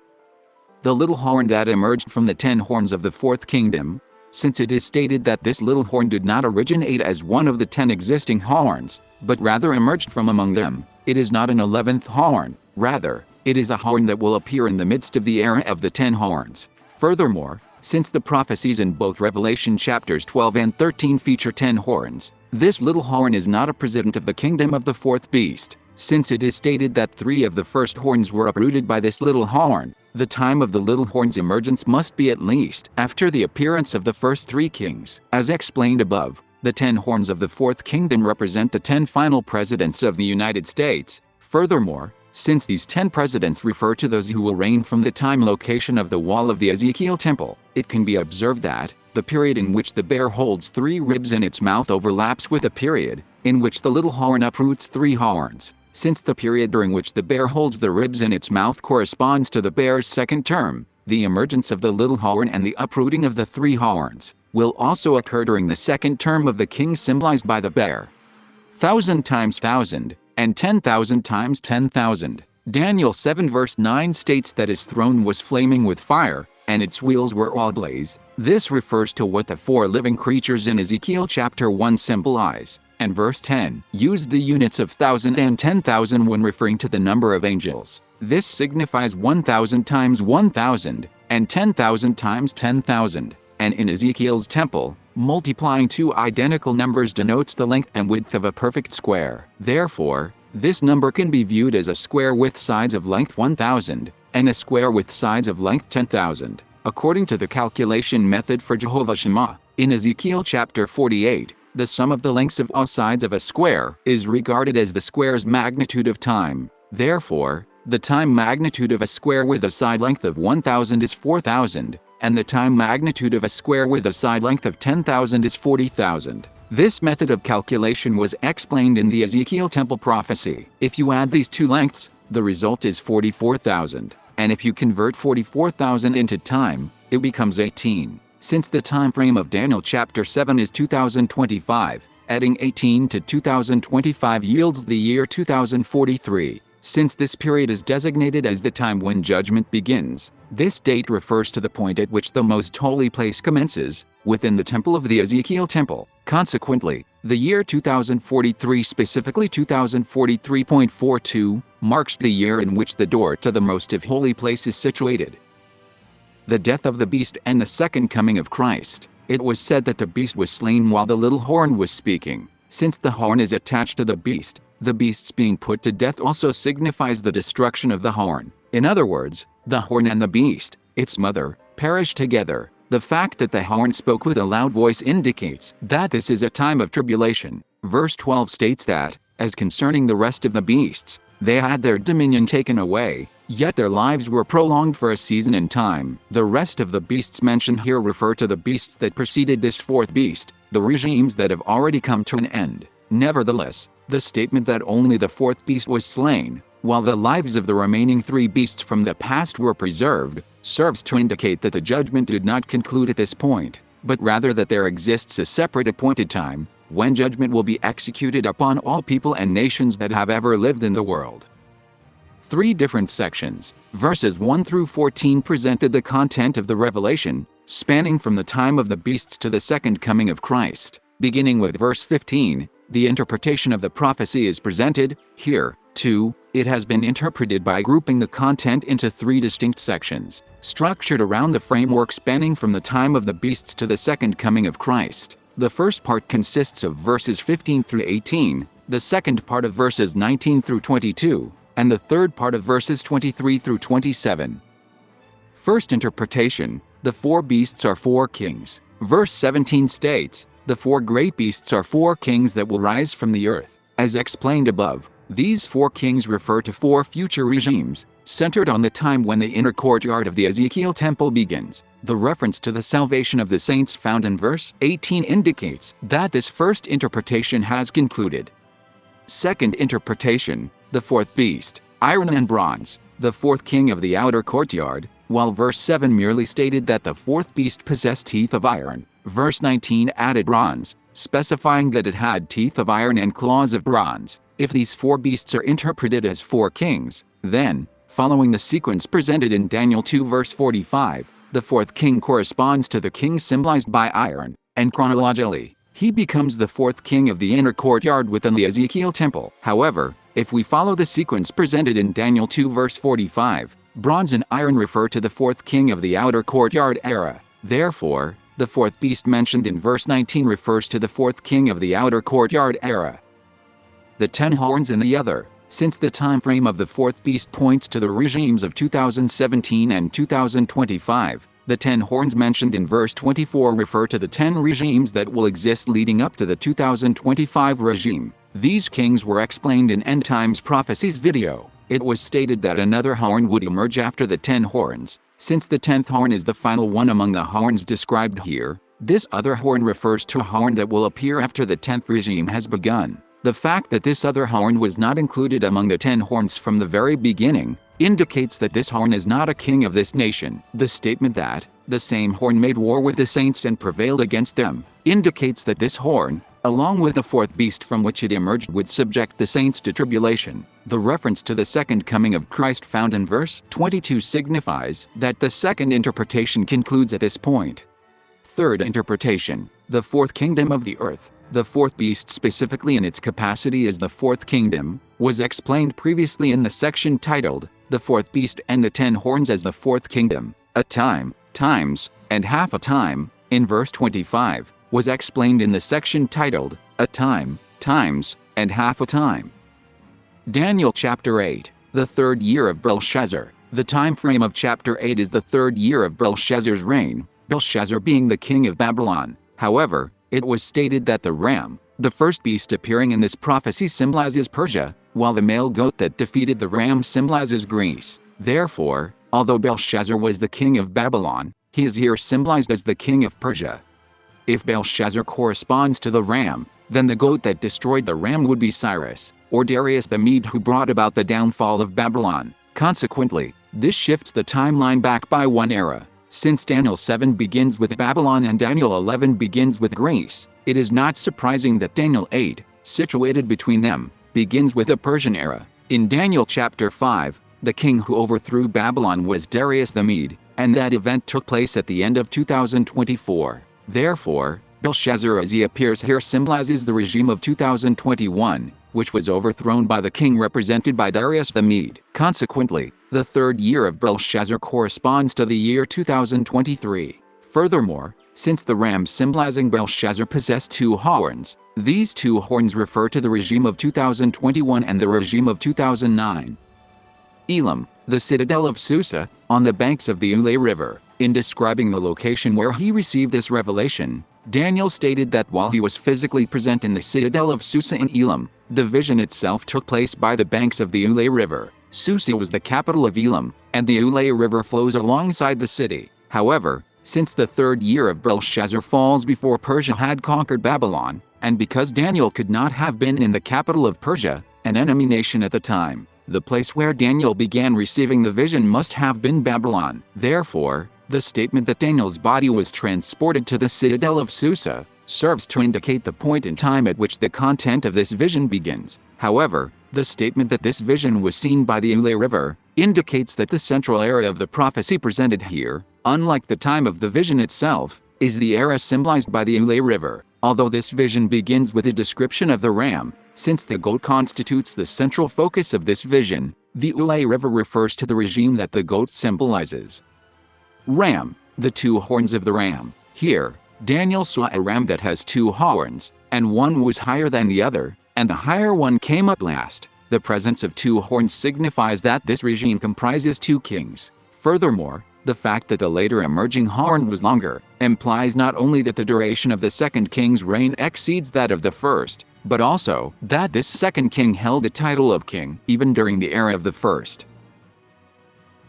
The little horn that emerged from the 10 horns of the fourth kingdom, since it is stated that this little horn did not originate as one of the 10 existing horns, but rather emerged from among them, it is not an 11th horn, rather, it is a horn that will appear in the midst of the era of the 10 horns. Furthermore, since the prophecies in both Revelation chapters 12 and 13 feature 10 horns, this little horn is not a president of the kingdom of the fourth beast. Since it is stated that 3 of the first horns were uprooted by this little horn, the time of the little horn's emergence must be at least after the appearance of the first 3 kings. As explained above, the 10 horns of the fourth kingdom represent the 10 final presidents of the United States. Furthermore, since these 10 presidents refer to those who will reign from the time location of the wall of the Ezekiel Temple, it can be observed that the period in which the bear holds 3 ribs in its mouth overlaps with the period in which the little horn uproots 3 horns. Since the period during which the bear holds the ribs in its mouth corresponds to the bear's second term, the emergence of the little horn and the uprooting of the 3 horns will also occur during the second term of the king symbolized by the bear. 1,000 times 1,000, and 10,000 times 10,000. Daniel 7 verse 9 states that his throne was flaming with fire, and its wheels were all ablaze. This refers to what the 4 living creatures in Ezekiel chapter 1 symbolize. And verse 10 used the units of 1,000 and 10,000 when referring to the number of angels. This signifies 1,000 times 1,000, and 10,000 times 10,000. And in Ezekiel's temple, multiplying 2 identical numbers denotes the length and width of a perfect square. Therefore, this number can be viewed as a square with sides of length 1,000, and a square with sides of length 10,000. According to the calculation method for Jehovah Shammah, in Ezekiel chapter 48, the sum of the lengths of all sides of a square is regarded as the square's magnitude of time. Therefore, the time magnitude of a square with a side length of 1,000 is 4,000, and the time magnitude of a square with a side length of 10,000 is 40,000. This method of calculation was explained in the Ezekiel Temple prophecy. If you add these 2 lengths, the result is 44,000. And if you convert 44,000 into time, it becomes 18. Since the time frame of Daniel chapter 7 is 2025, adding 18 to 2025 yields the year 2043. Since this period is designated as the time when judgment begins, this date refers to the point at which the most holy place commences, within the temple of the Ezekiel Temple. Consequently, the year 2043, specifically 2043.42, marks the year in which the door to the most holy place is situated. The death of the beast and the second coming of Christ. It was said that the beast was slain while the little horn was speaking. Since the horn is attached to the beast's being put to death also signifies the destruction of the horn. In other words, the horn and the beast, its mother, perish together. The fact that the horn spoke with a loud voice indicates that this is a time of tribulation. Verse 12 states that, as concerning the rest of the beasts, They had their dominion taken away, yet their lives were prolonged for a season in time. The rest of the beasts mentioned here refer to the beasts that preceded this fourth beast, the regimes that have already come to an end. Nevertheless, the statement that only the fourth beast was slain, while the lives of the remaining three beasts from the past were preserved, serves to indicate that the judgment did not conclude at this point, but rather that there exists a separate appointed time, when judgment will be executed upon all people and nations that have ever lived in the world. Three different sections, verses 1 through 14, presented the content of the revelation, spanning from the time of the beasts to the second coming of Christ. Beginning with verse 15, the interpretation of the prophecy is presented. Here, too, it has been interpreted by grouping the content into three distinct sections, structured around the framework spanning from the time of the beasts to the second coming of Christ. The first part consists of verses 15 through 18, the second part of verses 19 through 22, and the third part of verses 23 through 27. First interpretation: the four beasts are four kings. Verse 17 states, "The four great beasts are four kings that will rise from the earth." As explained above, these four kings refer to four future regimes, centered on the time when the inner courtyard of the Ezekiel temple begins. The reference to the salvation of the saints found in verse 18 indicates that this first interpretation has concluded. Second interpretation: the fourth beast, iron and bronze, the fourth king of the outer courtyard. While verse 7 merely stated that the fourth beast possessed teeth of iron, verse 19 added bronze, specifying that it had teeth of iron and claws of bronze. If these four beasts are interpreted as four kings, then, following the sequence presented in Daniel 2 verse 45, the fourth king corresponds to the king symbolized by iron, and chronologically, he becomes the fourth king of the inner courtyard within the Ezekiel temple. However, if we follow the sequence presented in Daniel 2 verse 45, bronze and iron refer to the fourth king of the outer courtyard era. Therefore, the fourth beast mentioned in verse 19 refers to the fourth king of the outer courtyard era. The 10 horns in the other. Since the time frame of the fourth beast points to the regimes of 2017 and 2025, the 10 horns mentioned in verse 24 refer to the 10 regimes that will exist leading up to the 2025 regime. These kings were explained in End Times Prophecies video. It was stated that another horn would emerge after the 10 horns. Since the 10th horn is the final one among the horns described here, this other horn refers to a horn that will appear after the 10th regime has begun. The fact that this other horn was not included among the 10 horns from the very beginning indicates that this horn is not a king of this nation. The statement that the same horn made war with the saints and prevailed against them indicates that this horn, along with the fourth beast from which it emerged, would subject the saints to tribulation. The reference to the second coming of Christ found in verse 22 signifies that the second interpretation concludes at this point. Third interpretation: the fourth kingdom of the earth. The fourth beast, specifically in its capacity as the fourth kingdom, was explained previously in the section titled, "The Fourth Beast and the 10 Horns as the Fourth Kingdom." A time, times, and half a time, in verse 25, was explained in the section titled, "A time, times, and half a time." Daniel chapter 8, the third year of Belshazzar. The time frame of chapter 8 is the third year of Belshazzar's reign, Belshazzar being the king of Babylon. However, it was stated that the ram, the first beast appearing in this prophecy, symbolizes Persia, while the male goat that defeated the ram symbolizes Greece. Therefore, although Belshazzar was the king of Babylon, he is here symbolized as the king of Persia. If Belshazzar corresponds to the ram, then the goat that destroyed the ram would be Cyrus, or Darius the Mede, who brought about the downfall of Babylon. Consequently, this shifts the timeline back by one era. Since Daniel 7 begins with Babylon and Daniel 11 begins with Greece, it is not surprising that Daniel 8, situated between them, begins with the Persian era. In Daniel chapter 5, the king who overthrew Babylon was Darius the Mede, and that event took place at the end of 2024. Therefore, Belshazzar as he appears here symbolizes the regime of 2021, which was overthrown by the king represented by Darius the Mede. Consequently, the third year of Belshazzar corresponds to the year 2023. Furthermore, since the ram symbolizing Belshazzar possessed two horns, these two horns refer to the regime of 2021 and the regime of 2009. Elam, the citadel of Susa, on the banks of the Ule River. In describing the location where he received this revelation, Daniel stated that while he was physically present in the citadel of Susa in Elam, the vision itself took place by the banks of the Ulai River. Susa was the capital of Elam, and the Ulai River flows alongside the city. However, since the third year of Belshazzar falls before Persia had conquered Babylon, and because Daniel could not have been in the capital of Persia, an enemy nation at the time, the place where Daniel began receiving the vision must have been Babylon. Therefore, the statement that Daniel's body was transported to the citadel of Susa serves to indicate the point in time at which the content of this vision begins. However, the statement that this vision was seen by the Ulai River indicates that the central area of the prophecy presented here, unlike the time of the vision itself, is the era symbolized by the Ulai River. Although this vision begins with a description of the ram, since the goat constitutes the central focus of this vision, the Ulai River refers to the regime that the goat symbolizes. Ram, the two horns of the ram. Here, Daniel saw a ram that has two horns, and one was higher than the other, and the higher one came up last. The presence of two horns signifies that this regime comprises two kings. Furthermore, the fact that the later emerging horn was longer implies not only that the duration of the second king's reign exceeds that of the first, but also that this second king held the title of king even during the era of the first.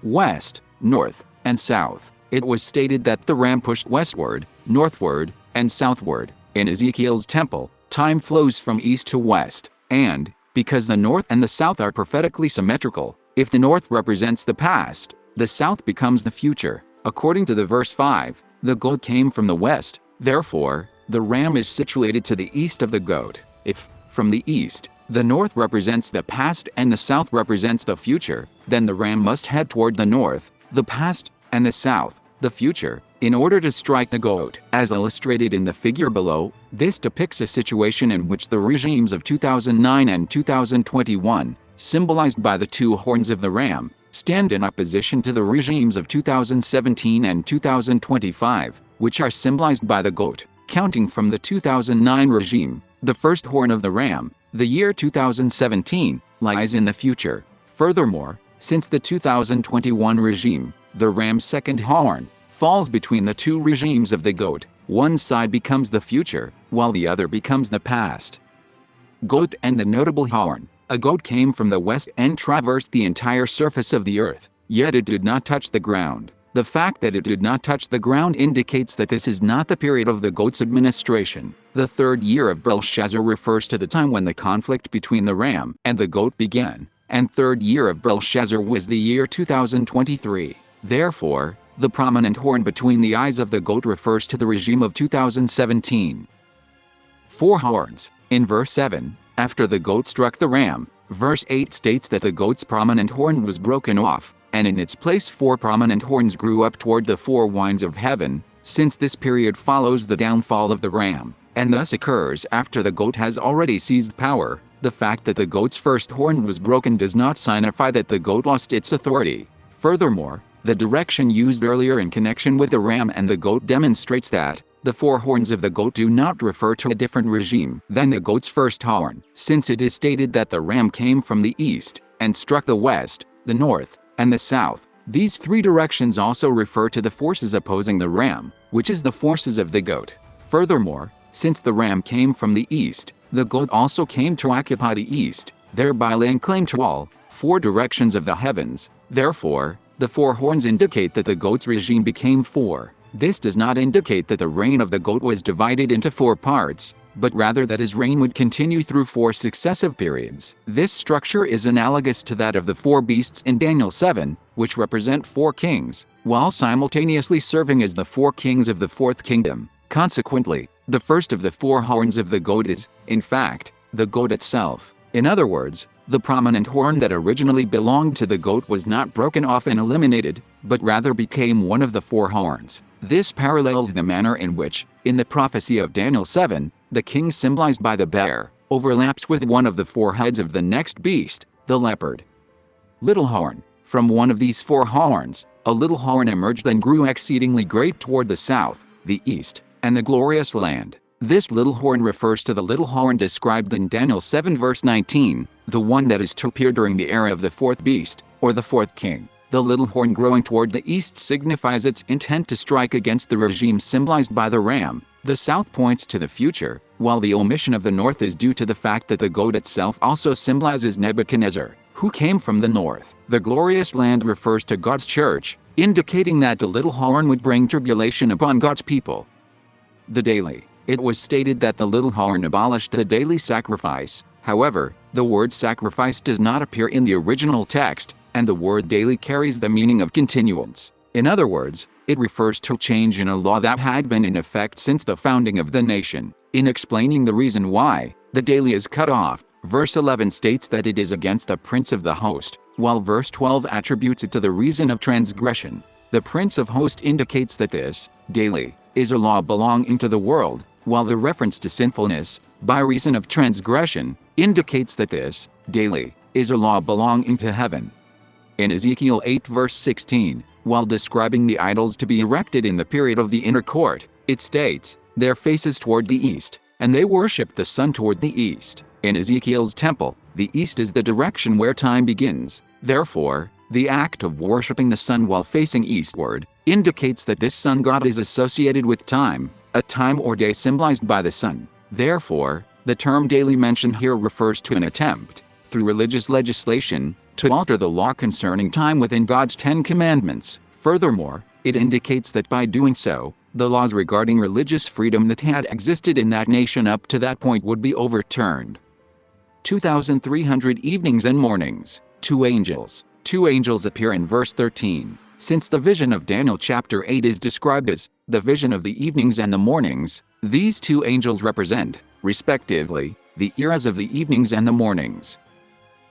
West, north, and south. It was stated that the ram pushed westward, northward, and southward. In Ezekiel's temple, time flows from east to west, and, because the north and the south are prophetically symmetrical, if the north represents the past, the south becomes the future. According to the verse 5, the goat came from the west, therefore, the ram is situated to the east of the goat. If, from the east, the north represents the past and the south represents the future, then the ram must head toward the north, the past, and the south, the future, in order to strike the goat. As illustrated in the figure below, this depicts a situation in which the regimes of 2009 and 2021, symbolized by the two horns of the ram, stand in opposition to the regimes of 2017 and 2025, which are symbolized by the goat. Counting from the 2009 regime, the first horn of the ram, the year 2017, lies in the future. Furthermore, since the 2021 regime, the ram's second horn, falls between the two regimes of the goat, one side becomes the future, while the other becomes the past. Goat and the notable horn. A goat came from the west and traversed the entire surface of the earth, yet it did not touch the ground. The fact that it did not touch the ground indicates that this is not the period of the goat's administration. The third year of Belshazzar refers to the time when the conflict between the ram and the goat began, and third year of Belshazzar was the year 2023. Therefore, the prominent horn between the eyes of the goat refers to the regime of 2017. Four horns. In verse 7, after the goat struck the ram, verse 8 states that the goat's prominent horn was broken off, and in its place four prominent horns grew up toward the four winds of heaven. Since this period follows the downfall of the ram, and thus occurs after the goat has already seized power, the fact that the goat's first horn was broken does not signify that the goat lost its authority. Furthermore, the direction used earlier in connection with the ram and the goat demonstrates that the four horns of the goat do not refer to a different regime than the goat's first horn, since it is stated that the ram came from the east and struck the west, the north, and the south. These three directions also refer to the forces opposing the ram, which is the forces of the goat. Furthermore, since the ram came from the east, the goat also came to occupy the east, thereby laying claim to all four directions of the heavens. Therefore, the four horns indicate that the goat's regime became four. This does not indicate that the reign of the goat was divided into four parts, but rather that his reign would continue through four successive periods. This structure is analogous to that of the four beasts in Daniel 7, which represent four kings, while simultaneously serving as the four kings of the fourth kingdom. Consequently, the first of the four horns of the goat is, in fact, the goat itself. In other words, the prominent horn that originally belonged to the goat was not broken off and eliminated, but rather became one of the four horns. This parallels the manner in which, in the prophecy of Daniel 7, the king symbolized by the bear overlaps with one of the four heads of the next beast, the leopard. Little horn. From one of these four horns, a little horn emerged and grew exceedingly great toward the south, the east, and the glorious land. This little horn refers to the little horn described in Daniel 7 verse 19, the one that is to appear during the era of the fourth beast, or the fourth king. The little horn growing toward the east signifies its intent to strike against the regime symbolized by the ram. The south points to the future, while the omission of the north is due to the fact that the goat itself also symbolizes Nebuchadnezzar, who came from the north. The glorious land refers to God's church, indicating that the little horn would bring tribulation upon God's people. The daily. It was stated that the little horn abolished the daily sacrifice. However, the word sacrifice does not appear in the original text, and the word daily carries the meaning of continuance. In other words, it refers to change in a law that had been in effect since the founding of the nation. In explaining the reason why the daily is cut off, verse 11 states that it is against the prince of the host, while verse 12 attributes it to the reason of transgression. The prince of host indicates that this daily is a law belonging to the world, while the reference to sinfulness, by reason of transgression, indicates that this daily is a law belonging to heaven. In Ezekiel 8 verse 16, while describing the idols to be erected in the period of the inner court, it states, "Their faces toward the east, and they worshipped the sun toward the east." In Ezekiel's temple, the east is the direction where time begins. Therefore, the act of worshipping the sun while facing eastward indicates that this sun god is associated with time, a time or day symbolized by the sun. Therefore, the term daily mentioned here refers to an attempt, through religious legislation, to alter the law concerning time within God's 10 Commandments. Furthermore, it indicates that by doing so, the laws regarding religious freedom that had existed in that nation up to that point would be overturned. 2,300 evenings and mornings. Two angels. Two angels appear in verse 13. Since the vision of Daniel chapter 8 is described as the vision of the evenings and the mornings, these two angels represent, respectively, the eras of the evenings and the mornings.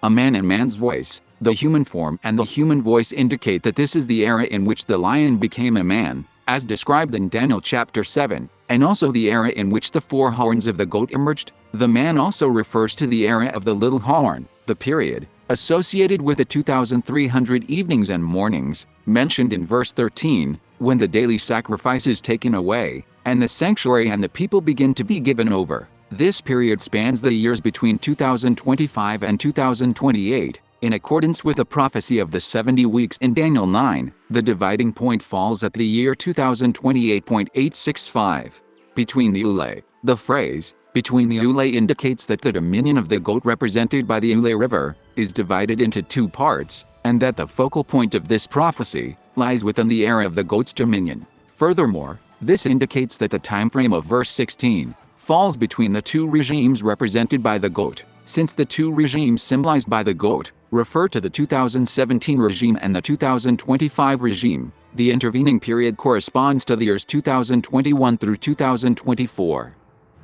A man and man's voice, the human form and the human voice indicate that this is the era in which the lion became a man, as described in Daniel chapter 7, and also the era in which the four horns of the goat emerged. The man also refers to the era of the little horn, the period associated with the 2,300 evenings and mornings, mentioned in verse 13, when the daily sacrifice is taken away, and the sanctuary and the people begin to be given over. This period spans the years between 2025 and 2028. In accordance with the prophecy of the 70 weeks in Daniel 9, the dividing point falls at the year 2028.865. Between the Ule. The phrase, between the Ule indicates that the dominion of the goat represented by the Ule River is divided into two parts, and that the focal point of this prophecy lies within the era of the goat's dominion. Furthermore, this indicates that the time frame of verse 16 falls between the two regimes represented by the goat. Since the two regimes symbolized by the goat refer to the 2017 regime and the 2025 regime, the intervening period corresponds to the years 2021 through 2024.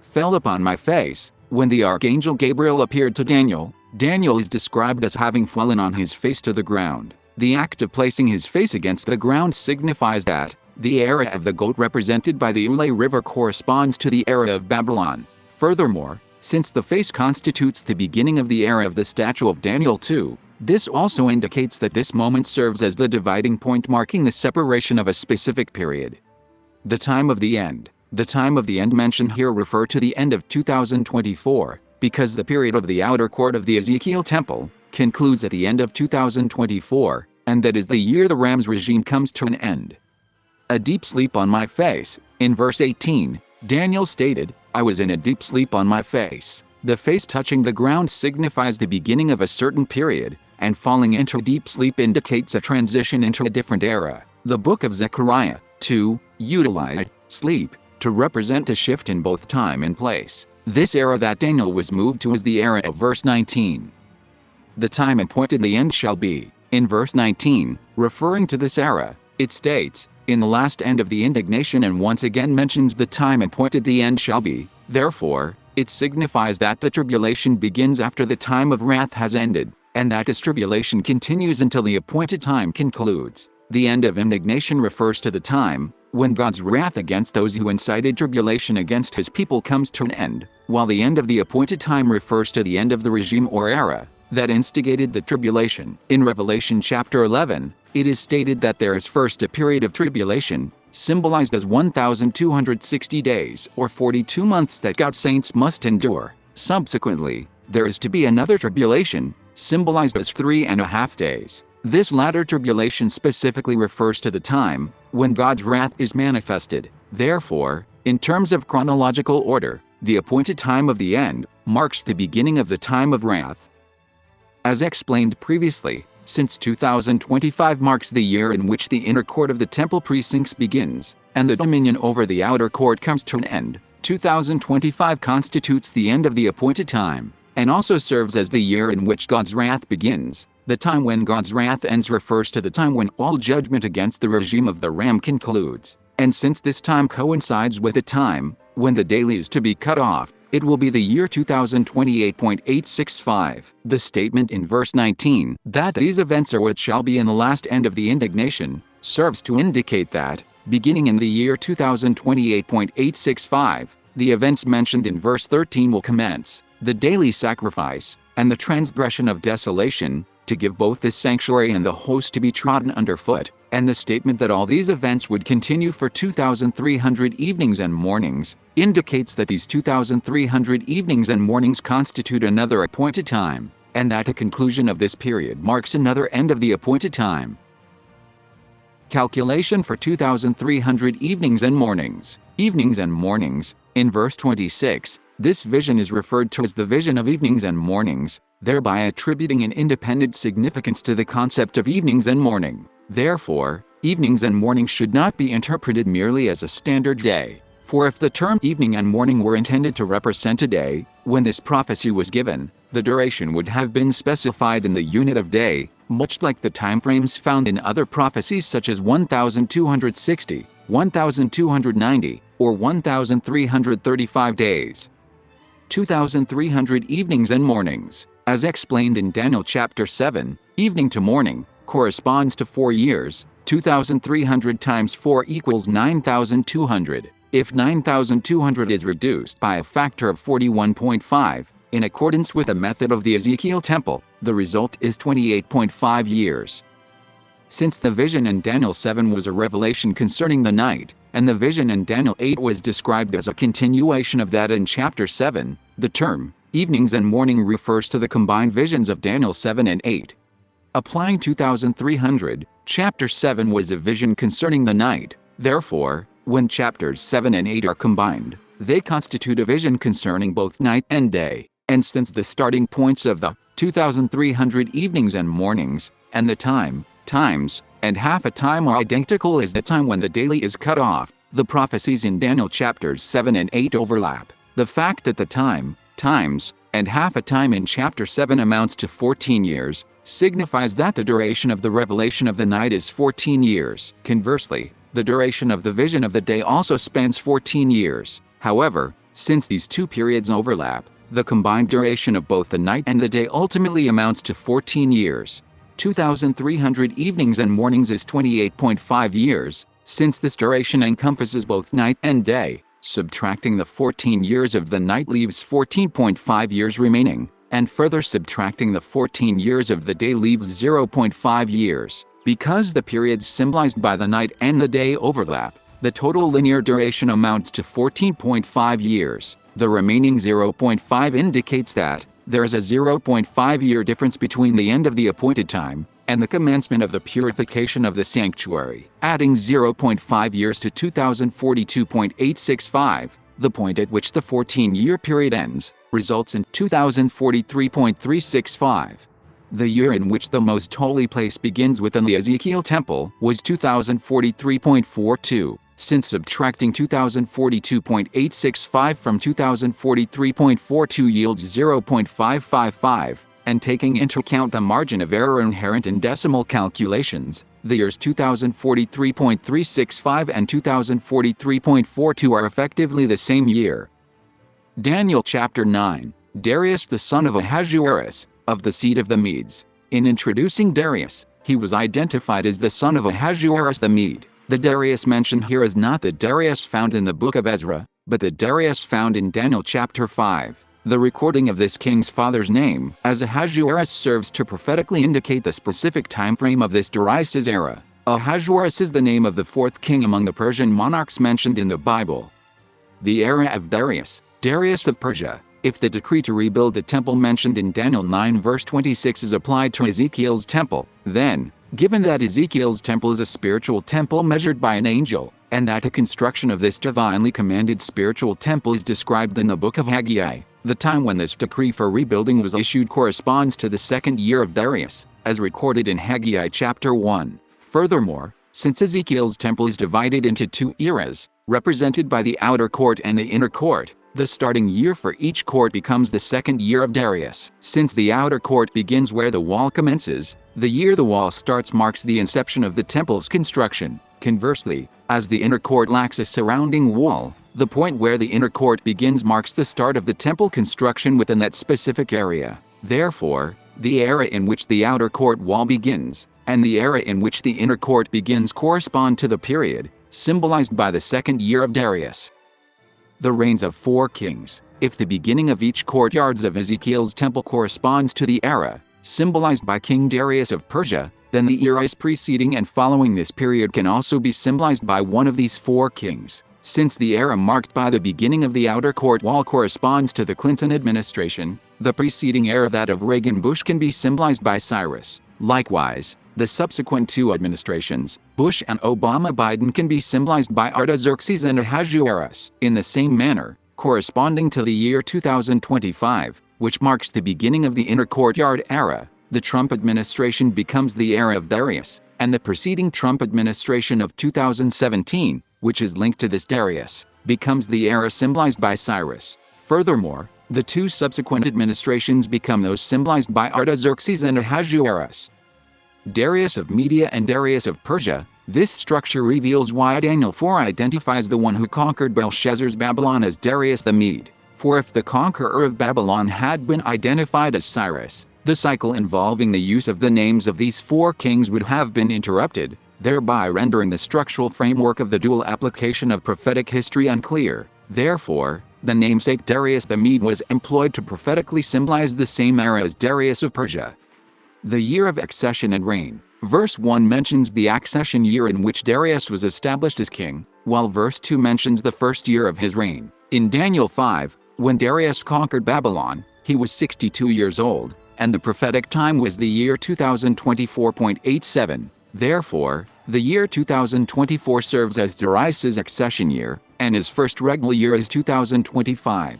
Fell upon my face. When the archangel Gabriel appeared to Daniel, Daniel is described as having fallen on his face to the ground. The act of placing his face against the ground signifies that the era of the goat represented by the Ule River corresponds to the era of Babylon. Furthermore, since the face constitutes the beginning of the era of the statue of Daniel 2, this also indicates that this moment serves as the dividing point marking the separation of a specific period. The time of the end. The time of the end mentioned here refer to the end of 2024, because the period of the outer court of the Ezekiel temple concludes at the end of 2024, and that is the year the ram's regime comes to an end. A deep sleep on my face. In verse 18, Daniel stated, "I was in a deep sleep on my face." The face touching the ground signifies the beginning of a certain period, and falling into deep sleep indicates a transition into a different era. The book of Zechariah 2 utilized sleep to represent a shift in both time and place. This era that Daniel was moved to is the era of verse 19. The time appointed the end shall be. In verse 19, referring to this era, it states, in the last end of the indignation, and once again mentions the time appointed the end shall be. Therefore, it signifies that the tribulation begins after the time of wrath has ended, and that this tribulation continues until the appointed time concludes. The end of indignation refers to the time when God's wrath against those who incited tribulation against his people comes to an end, while the end of the appointed time refers to the end of the regime or era that instigated the tribulation. In Revelation chapter 11, it is stated that there is first a period of tribulation, symbolized as 1,260 days or 42 months that God's saints must endure. Subsequently, there is to be another tribulation, symbolized as 3.5 days. This latter tribulation specifically refers to the time when God's wrath is manifested. Therefore, in terms of chronological order, the appointed time of the end marks the beginning of the time of wrath. As explained previously, since 2025 marks the year in which the inner court of the temple precincts begins, and the dominion over the outer court comes to an end, 2025 constitutes the end of the appointed time, and also serves as the year in which God's wrath begins. The time when God's wrath ends refers to the time when all judgment against the regime of the Ram concludes, and since this time coincides with the time when the daily is to be cut off, it will be the year 2028.865. The statement in verse 19, that these events are what shall be in the last end of the indignation, serves to indicate that, beginning in the year 2028.865, the events mentioned in verse 13 will commence, the daily sacrifice, and the transgression of desolation, to give both the sanctuary and the host to be trodden underfoot, and the statement that all these events would continue for 2,300 evenings and mornings, indicates that these 2,300 evenings and mornings constitute another appointed time, and that the conclusion of this period marks another end of the appointed time. Calculation for 2,300 evenings and mornings. Evenings and mornings. In verse 26, this vision is referred to as the vision of evenings and mornings, thereby attributing an independent significance to the concept of evenings and morning. Therefore, evenings and mornings should not be interpreted merely as a standard day, for if the term evening and morning were intended to represent a day, when this prophecy was given, the duration would have been specified in the unit of day, much like the timeframes found in other prophecies such as 1,260, 1,290, or 1,335 days. 2,300 evenings and mornings. As explained in Daniel chapter 7, evening to morning corresponds to 4 years. 2,300 times 4 equals 9,200. If 9,200 is reduced by a factor of 41.5, in accordance with the method of the Ezekiel temple, the result is 28.5 years. Since the vision in Daniel 7 was a revelation concerning the night, and the vision in Daniel 8 was described as a continuation of that in chapter 7, the term evenings and morning refers to the combined visions of Daniel 7 and 8. Applying 2,300, chapter 7 was a vision concerning the night. Therefore, when chapters 7 and 8 are combined, they constitute a vision concerning both night and day. And since the starting points of the 2,300 evenings and mornings, and the times, and half a time are identical as the time when the daily is cut off, the prophecies in Daniel chapters 7 and 8 overlap. The fact that the times, and half a time in chapter 7 amounts to 14 years, signifies that the duration of the revelation of the night is 14 years. Conversely, the duration of the vision of the day also spans 14 years. However, since these two periods overlap, the combined duration of both the night and the day ultimately amounts to 14 years. 2,300 evenings and mornings is 28.5 years, since this duration encompasses both night and day. Subtracting the 14 years of the night leaves 14.5 years remaining, and further subtracting the 14 years of the day leaves 0.5 years. Because the periods symbolized by the night and the day overlap, the total linear duration amounts to 14.5 years. The remaining 0.5 indicates that there is a 0.5-year difference between the end of the appointed time and the commencement of the purification of the sanctuary. Adding 0.5 years to 2042.865, the point at which the 14-year period ends, results in 2043.365. The year in which the most holy place begins within the Ezekiel temple was 2043.42. Since subtracting 2042.865 from 2043.42 yields 0.555, and taking into account the margin of error inherent in decimal calculations, the years 2043.365 and 2043.42 are effectively the same year. Daniel chapter 9. Darius the son of Ahasuerus, of the seed of the Medes. In introducing Darius, he was identified as the son of Ahasuerus the Mede. The Darius mentioned here is not the Darius found in the book of Ezra, but the Darius found in Daniel chapter 5. The recording of this king's father's name as Ahasuerus serves to prophetically indicate the specific time frame of this Darius' era. Ahasuerus is the name of the fourth king among the Persian monarchs mentioned in the Bible. The era of Darius, Darius of Persia, If the decree to rebuild the temple mentioned in Daniel 9 verse 26 is applied to Ezekiel's temple, then, given that Ezekiel's temple is a spiritual temple measured by an angel, and that the construction of this divinely commanded spiritual temple is described in the book of Haggai, the time when this decree for rebuilding was issued corresponds to the second year of Darius, as recorded in Haggai chapter 1. Furthermore, since Ezekiel's temple is divided into two eras, represented by the outer court and the inner court, the starting year for each court becomes the second year of Darius. Since the outer court begins where the wall commences, the year the wall starts marks the inception of the temple's construction. Conversely, as the inner court lacks a surrounding wall, the point where the inner court begins marks the start of the temple construction within that specific area. Therefore, the era in which the outer court wall begins, and the era in which the inner court begins correspond to the period, symbolized by the second year of Darius. The reigns of 4 kings. If the beginning of each courtyards of Ezekiel's temple corresponds to the era, symbolized by King Darius of Persia, then the eras preceding and following this period can also be symbolized by one of these 4 kings. Since the era marked by the beginning of the outer court wall corresponds to the Clinton administration, the preceding era, that of Reagan Bush, can be symbolized by Cyrus. Likewise, the subsequent 2 administrations, Bush and Obama Biden, can be symbolized by Artaxerxes and Ahasuerus. In the same manner, corresponding to the year 2025, which marks the beginning of the inner courtyard era, the Trump administration becomes the era of Darius, and the preceding Trump administration of 2017, which is linked to this Darius, becomes the era symbolized by Cyrus. Furthermore, the 2 subsequent administrations become those symbolized by Artaxerxes and Ahasuerus. Darius of Media and Darius of Persia. This structure reveals why Daniel 4 identifies the one who conquered Belshazzar's Babylon as Darius the Mede. For if the conqueror of Babylon had been identified as Cyrus, the cycle involving the use of the names of these 4 kings would have been interrupted, thereby rendering the structural framework of the dual application of prophetic history unclear. Therefore, the namesake Darius the Mede was employed to prophetically symbolize the same era as Darius of Persia. The year of accession and reign. Verse 1 mentions the accession year in which Darius was established as king, while verse 2 mentions the first year of his reign. In Daniel 5, when Darius conquered Babylon, he was 62 years old, and the prophetic time was the year 2024.87. Therefore, the year 2024 serves as Darius's accession year, and his first regnal year is 2025.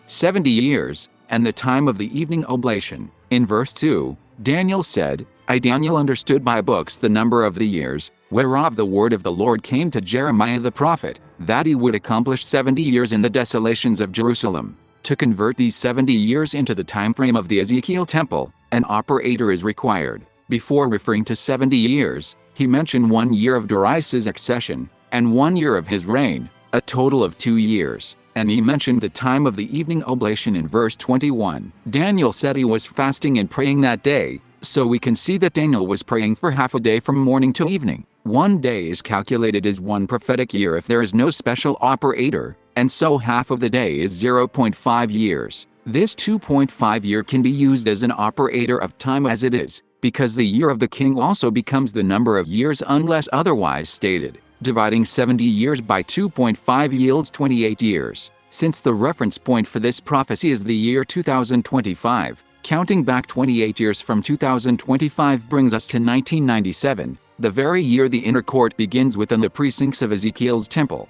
70 years, and the time of the evening oblation. In verse 2, Daniel said, I Daniel understood by books the number of the years, whereof the word of the Lord came to Jeremiah the prophet, that he would accomplish 70 years in the desolations of Jerusalem. To convert these 70 years into the time frame of the Ezekiel temple, an operator is required. Before referring to 70 years, he mentioned 1 year of Darius's accession, and 1 year of his reign, a total of 2 years. And he mentioned the time of the evening oblation in verse 21. Daniel said he was fasting and praying that day, so we can see that Daniel was praying for half a day from morning to evening. 1 day is calculated as 1 prophetic year if there is no special operator, and so half of the day is 0.5 years. This 2.5 year can be used as an operator of time as it is, because the year of the king also becomes the number of years unless otherwise stated. Dividing 70 years by 2.5 yields 28 years. Since the reference point for this prophecy is the year 2025, counting back 28 years from 2025 brings us to 1997, the very year the inner court begins within the precincts of Ezekiel's temple.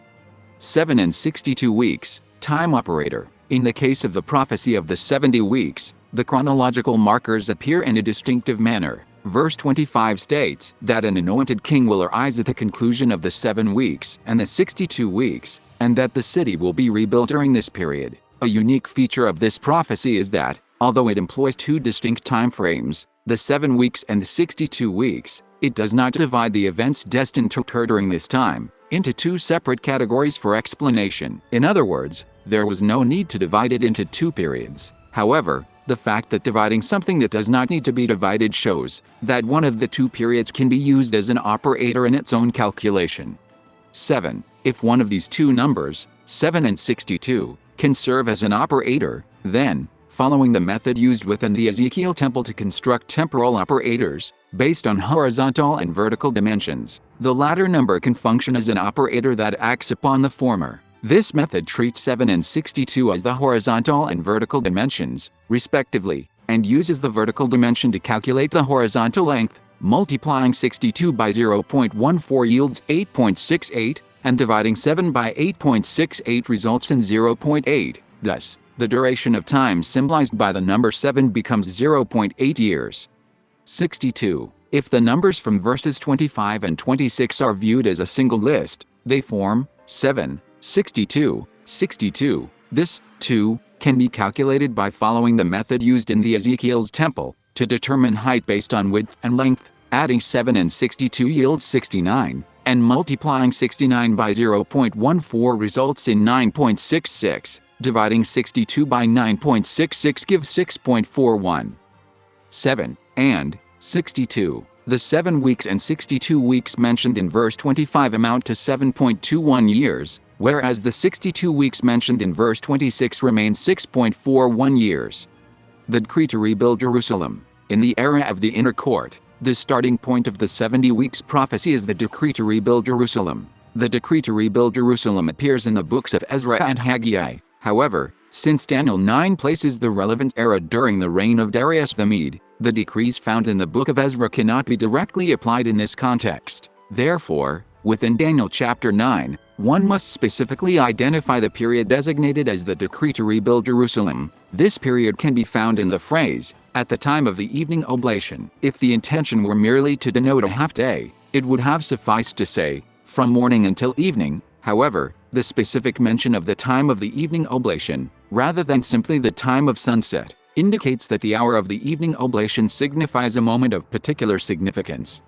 7 and 62 weeks, time operator. In the case of the prophecy of the 70 weeks, the chronological markers appear in a distinctive manner. Verse 25 states that an anointed king will arise at the conclusion of the 7 weeks and the 62 weeks, and that the city will be rebuilt during this period. A unique feature of this prophecy is that, although it employs 2 distinct time frames, the 7 weeks and the 62 weeks, it does not divide the events destined to occur during this time into 2 separate categories for explanation. In other words, there was no need to divide it into 2 periods. However, the fact that dividing something that does not need to be divided shows that one of the 2 periods can be used as an operator in its own calculation. 7. If one of these 2 numbers, 7 and 62, can serve as an operator, then, following the method used within the Ezekiel temple to construct temporal operators, based on horizontal and vertical dimensions, the latter number can function as an operator that acts upon the former. This method treats 7 and 62 as the horizontal and vertical dimensions, respectively, and uses the vertical dimension to calculate the horizontal length. Multiplying 62 by 0.14 yields 8.68, and dividing 7 by 8.68 results in 0.8. Thus, the duration of time symbolized by the number 7 becomes 0.8 years. 62. If the numbers from verses 25 and 26 are viewed as a single list, they form 7, 62, 62. This, too, can be calculated by following the method used in the Ezekiel's temple to determine height based on width and length. Adding 7 and 62 yields 69, and multiplying 69 by 0.14 results in 9.66. Dividing 62 by 9.66 gives 6.41. 7 and 62. The 7 weeks and 62 weeks mentioned in verse 25 amount to 7.21 years, whereas the 62 weeks mentioned in verse 26 remain 6.41 years. The decree to rebuild Jerusalem. In the era of the inner court, the starting point of the 70 weeks prophecy is the decree to rebuild Jerusalem. The decree to rebuild Jerusalem appears in the books of Ezra and Haggai. However, since Daniel 9 places the relevant era during the reign of Darius the Mede, the decrees found in the book of Ezra cannot be directly applied in this context. Therefore, within Daniel chapter 9, one must specifically identify the period designated as the decree to rebuild Jerusalem. This period can be found in the phrase, "at the time of the evening oblation." If the intention were merely to denote a half-day, it would have sufficed to say, "from morning until evening." However, the specific mention of the time of the evening oblation, rather than simply the time of sunset, indicates that the hour of the evening oblation signifies a moment of particular significance.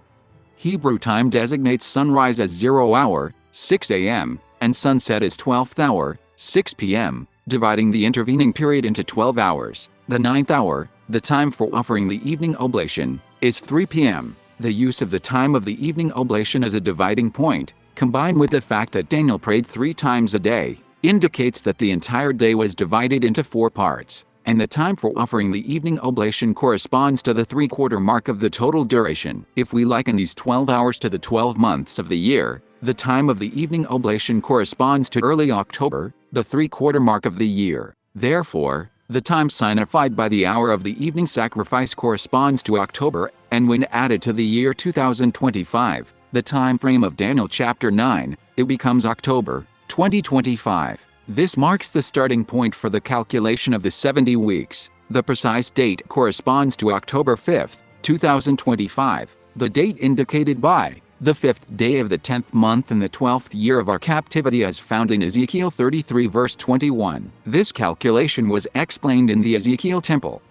Hebrew time designates sunrise as 0 hour, 6 a.m., and sunset as 12th hour, 6 p.m., dividing the intervening period into 12 hours. The 9th hour, the time for offering the evening oblation, is 3 p.m. The use of the time of the evening oblation as a dividing point, combined with the fact that Daniel prayed 3 times a day, indicates that the entire day was divided into 4 parts, and the time for offering the evening oblation corresponds to the 3/4 mark of the total duration. If we liken these 12 hours to the 12 months of the year, the time of the evening oblation corresponds to early October, the 3/4 mark of the year. Therefore, the time signified by the hour of the evening sacrifice corresponds to October, and when added to the year 2025, the time frame of Daniel chapter 9, it becomes October 2025. This marks the starting point for the calculation of the 70 weeks. The precise date corresponds to October 5, 2025, the date indicated by the 5th day of the 10th month in the 12th year of our captivity as found in Ezekiel 33 verse 21. This calculation was explained in the Ezekiel temple.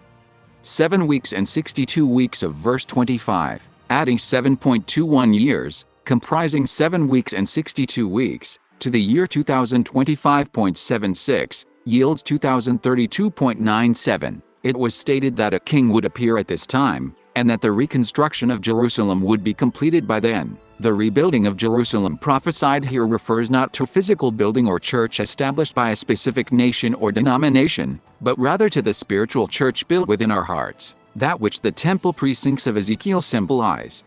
7 weeks and 62 weeks of verse 25, adding 7.21 years, comprising 7 weeks and 62 weeks, to the year 2025.76, yields 2032.97. It was stated that a king would appear at this time, and that the reconstruction of Jerusalem would be completed by then. The rebuilding of Jerusalem prophesied here refers not to a physical building or church established by a specific nation or denomination, but rather to the spiritual church built within our hearts, that which the temple precincts of Ezekiel symbolize.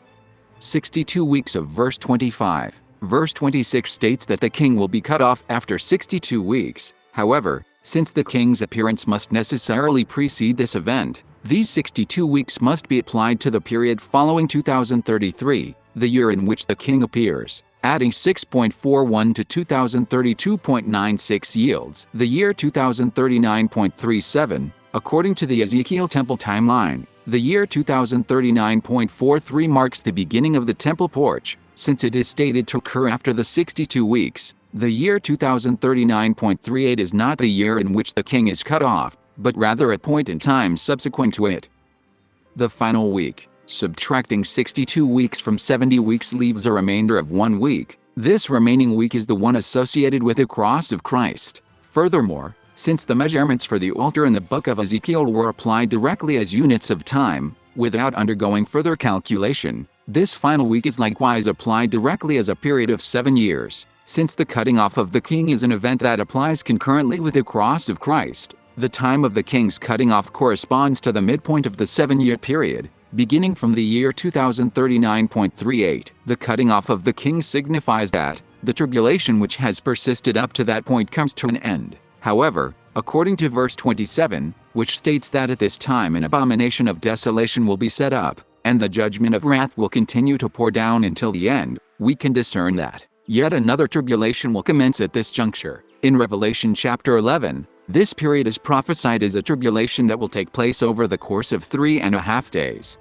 62 weeks of verse 25. Verse 26 states that the king will be cut off after 62 weeks. However, since the king's appearance must necessarily precede this event, these 62 weeks must be applied to the period following 2033, the year in which the king appears. Adding 6.41 to 2032.96 yields the year 2039.37, according to the Ezekiel temple timeline. The year 2039.43 marks the beginning of the temple porch, since it is stated to occur after the 62 weeks. The year 2039.38 is not the year in which the king is cut off, but rather a point in time subsequent to it. The final week. Subtracting 62 weeks from 70 weeks leaves a remainder of 1 week. This remaining week is the one associated with the cross of Christ. Furthermore, since the measurements for the altar in the book of Ezekiel were applied directly as units of time, without undergoing further calculation, this final week is likewise applied directly as a period of 7 years. Since the cutting off of the king is an event that applies concurrently with the cross of Christ, the time of the king's cutting off corresponds to the midpoint of the 7-year period. beginning from the year 2039.38. The cutting off of the king signifies that the tribulation which has persisted up to that point comes to an end. However, according to verse 27, which states that at this time an abomination of desolation will be set up, and the judgment of wrath will continue to pour down until the end, we can discern that yet another tribulation will commence at this juncture. In Revelation chapter 11, this period is prophesied as a tribulation that will take place over the course of 3.5 days.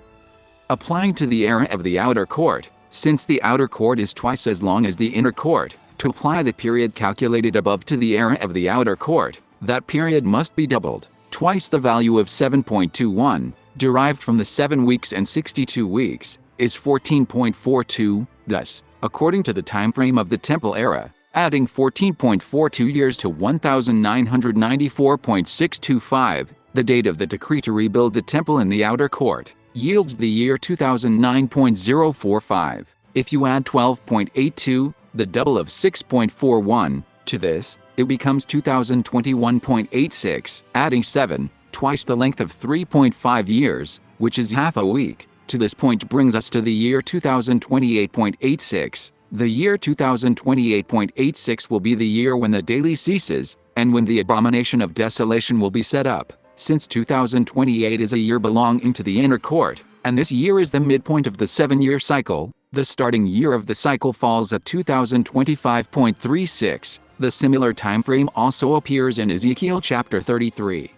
Applying to the era of the outer court, since the outer court is twice as long as the inner court, to apply the period calculated above to the era of the outer court, that period must be doubled, twice the value of 7.21, derived from the 7 weeks and 62 weeks, is 14.42, thus, according to the time frame of the temple era, adding 14.42 years to 1994.625, the date of the decree to rebuild the temple in the outer court, yields the year 2009.045. If you add 12.82, the double of 6.41, to this, it becomes 2021.86, adding 7, twice the length of 3.5 years, which is half a week. To this point brings us to the year 2028.86. The year 2028.86 will be the year when the daily ceases, and when the abomination of desolation will be set up. Since 2028 is a year belonging to the inner court, and this year is the midpoint of the 7-year cycle, the starting year of the cycle falls at 2025.36. The similar time frame also appears in Ezekiel chapter 33.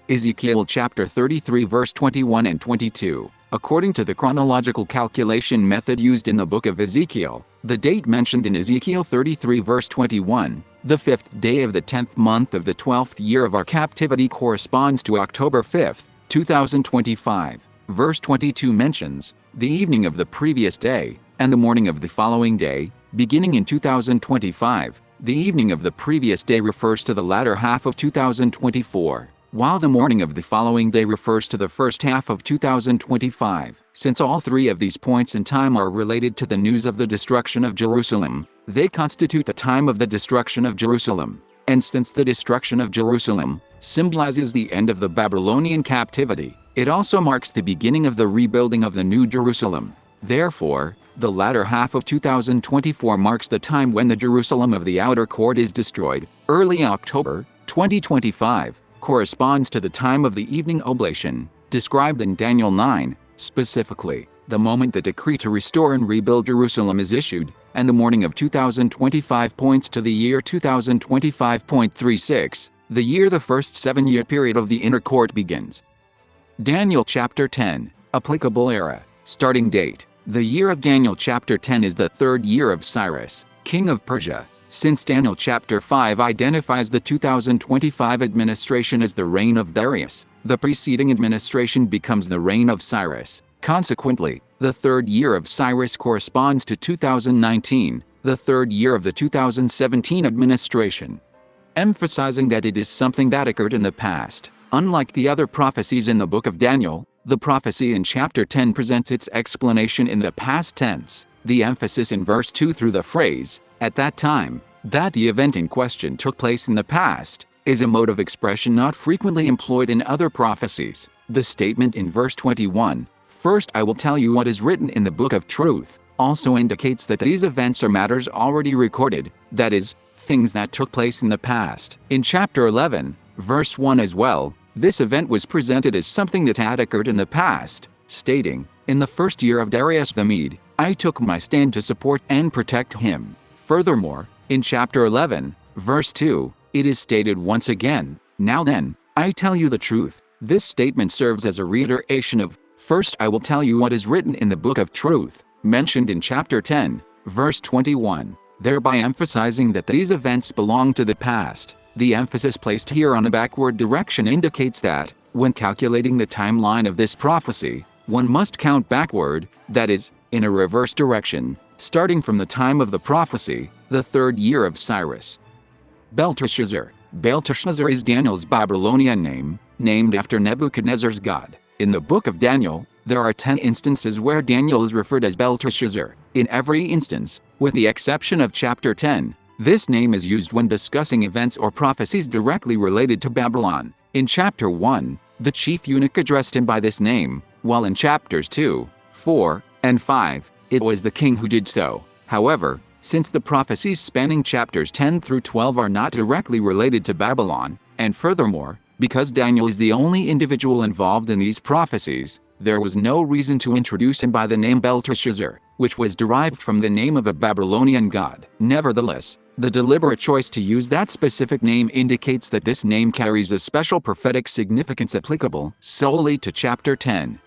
Ezekiel chapter 33 verse 21 and 22. According to the chronological calculation method used in the book of Ezekiel, the date mentioned in Ezekiel 33 verse 21, the 5th day of the 10th month of the 12th year of our captivity, corresponds to October 5th, 2025. Verse 22 mentions the evening of the previous day and the morning of the following day, beginning in 2025. The evening of the previous day refers to the latter half of 2024. While the morning of the following day refers to the first half of 2025. Since all three of these points in time are related to the news of the destruction of Jerusalem, they constitute the time of the destruction of Jerusalem. And since the destruction of Jerusalem symbolizes the end of the Babylonian captivity, it also marks the beginning of the rebuilding of the New Jerusalem. Therefore, the latter half of 2024 marks the time when the Jerusalem of the outer court is destroyed. Early October 2025 corresponds to the time of the evening oblation, described in Daniel 9, specifically, the moment the decree to restore and rebuild Jerusalem is issued, and the morning of 2025 points to the year 2025.36, the year the first 7-year period of the inner court begins. Daniel chapter 10, applicable era, starting date. The year of Daniel chapter 10 is the 3rd year of Cyrus, king of Persia. Since Daniel chapter 5 identifies the 2025 administration as the reign of Darius, the preceding administration becomes the reign of Cyrus. Consequently, the 3rd year of Cyrus corresponds to 2019, the 3rd year of the 2017 administration. Emphasizing that it is something that occurred in the past. Unlike the other prophecies in the book of Daniel, the prophecy in chapter 10 presents its explanation in the past tense. The emphasis in verse 2 through the phrase, "at that time," that the event in question took place in the past, is a mode of expression not frequently employed in other prophecies. The statement in verse 21, "First I will tell you what is written in the book of truth," also indicates that these events are matters already recorded, that is, things that took place in the past. In chapter 11, verse 1 as well, this event was presented as something that had occurred in the past, stating, "In the 1st year of Darius the Mede, I took my stand to support and protect him." Furthermore, in chapter 11, verse 2, it is stated once again, "Now then, I tell you the truth." This statement serves as a reiteration of, "First I will tell you what is written in the book of truth," mentioned in chapter 10, verse 21, thereby emphasizing that these events belong to the past. The emphasis placed here on a backward direction indicates that, when calculating the timeline of this prophecy, one must count backward, that is, in a reverse direction, starting from the time of the prophecy, the 3rd year of Cyrus. Belteshazzar. Belteshazzar is Daniel's Babylonian name, named after Nebuchadnezzar's god. In the book of Daniel, there are 10 instances where Daniel is referred as Belteshazzar. In every instance, with the exception of chapter 10, this name is used when discussing events or prophecies directly related to Babylon. In chapter 1, the chief eunuch addressed him by this name, while in chapters 2, 4, and 5, it was the king who did so. However, since the prophecies spanning chapters 10 through 12 are not directly related to Babylon, and furthermore, because Daniel is the only individual involved in these prophecies, there was no reason to introduce him by the name Belteshazzar, which was derived from the name of a Babylonian god. Nevertheless, the deliberate choice to use that specific name indicates that this name carries a special prophetic significance applicable solely to chapter 10.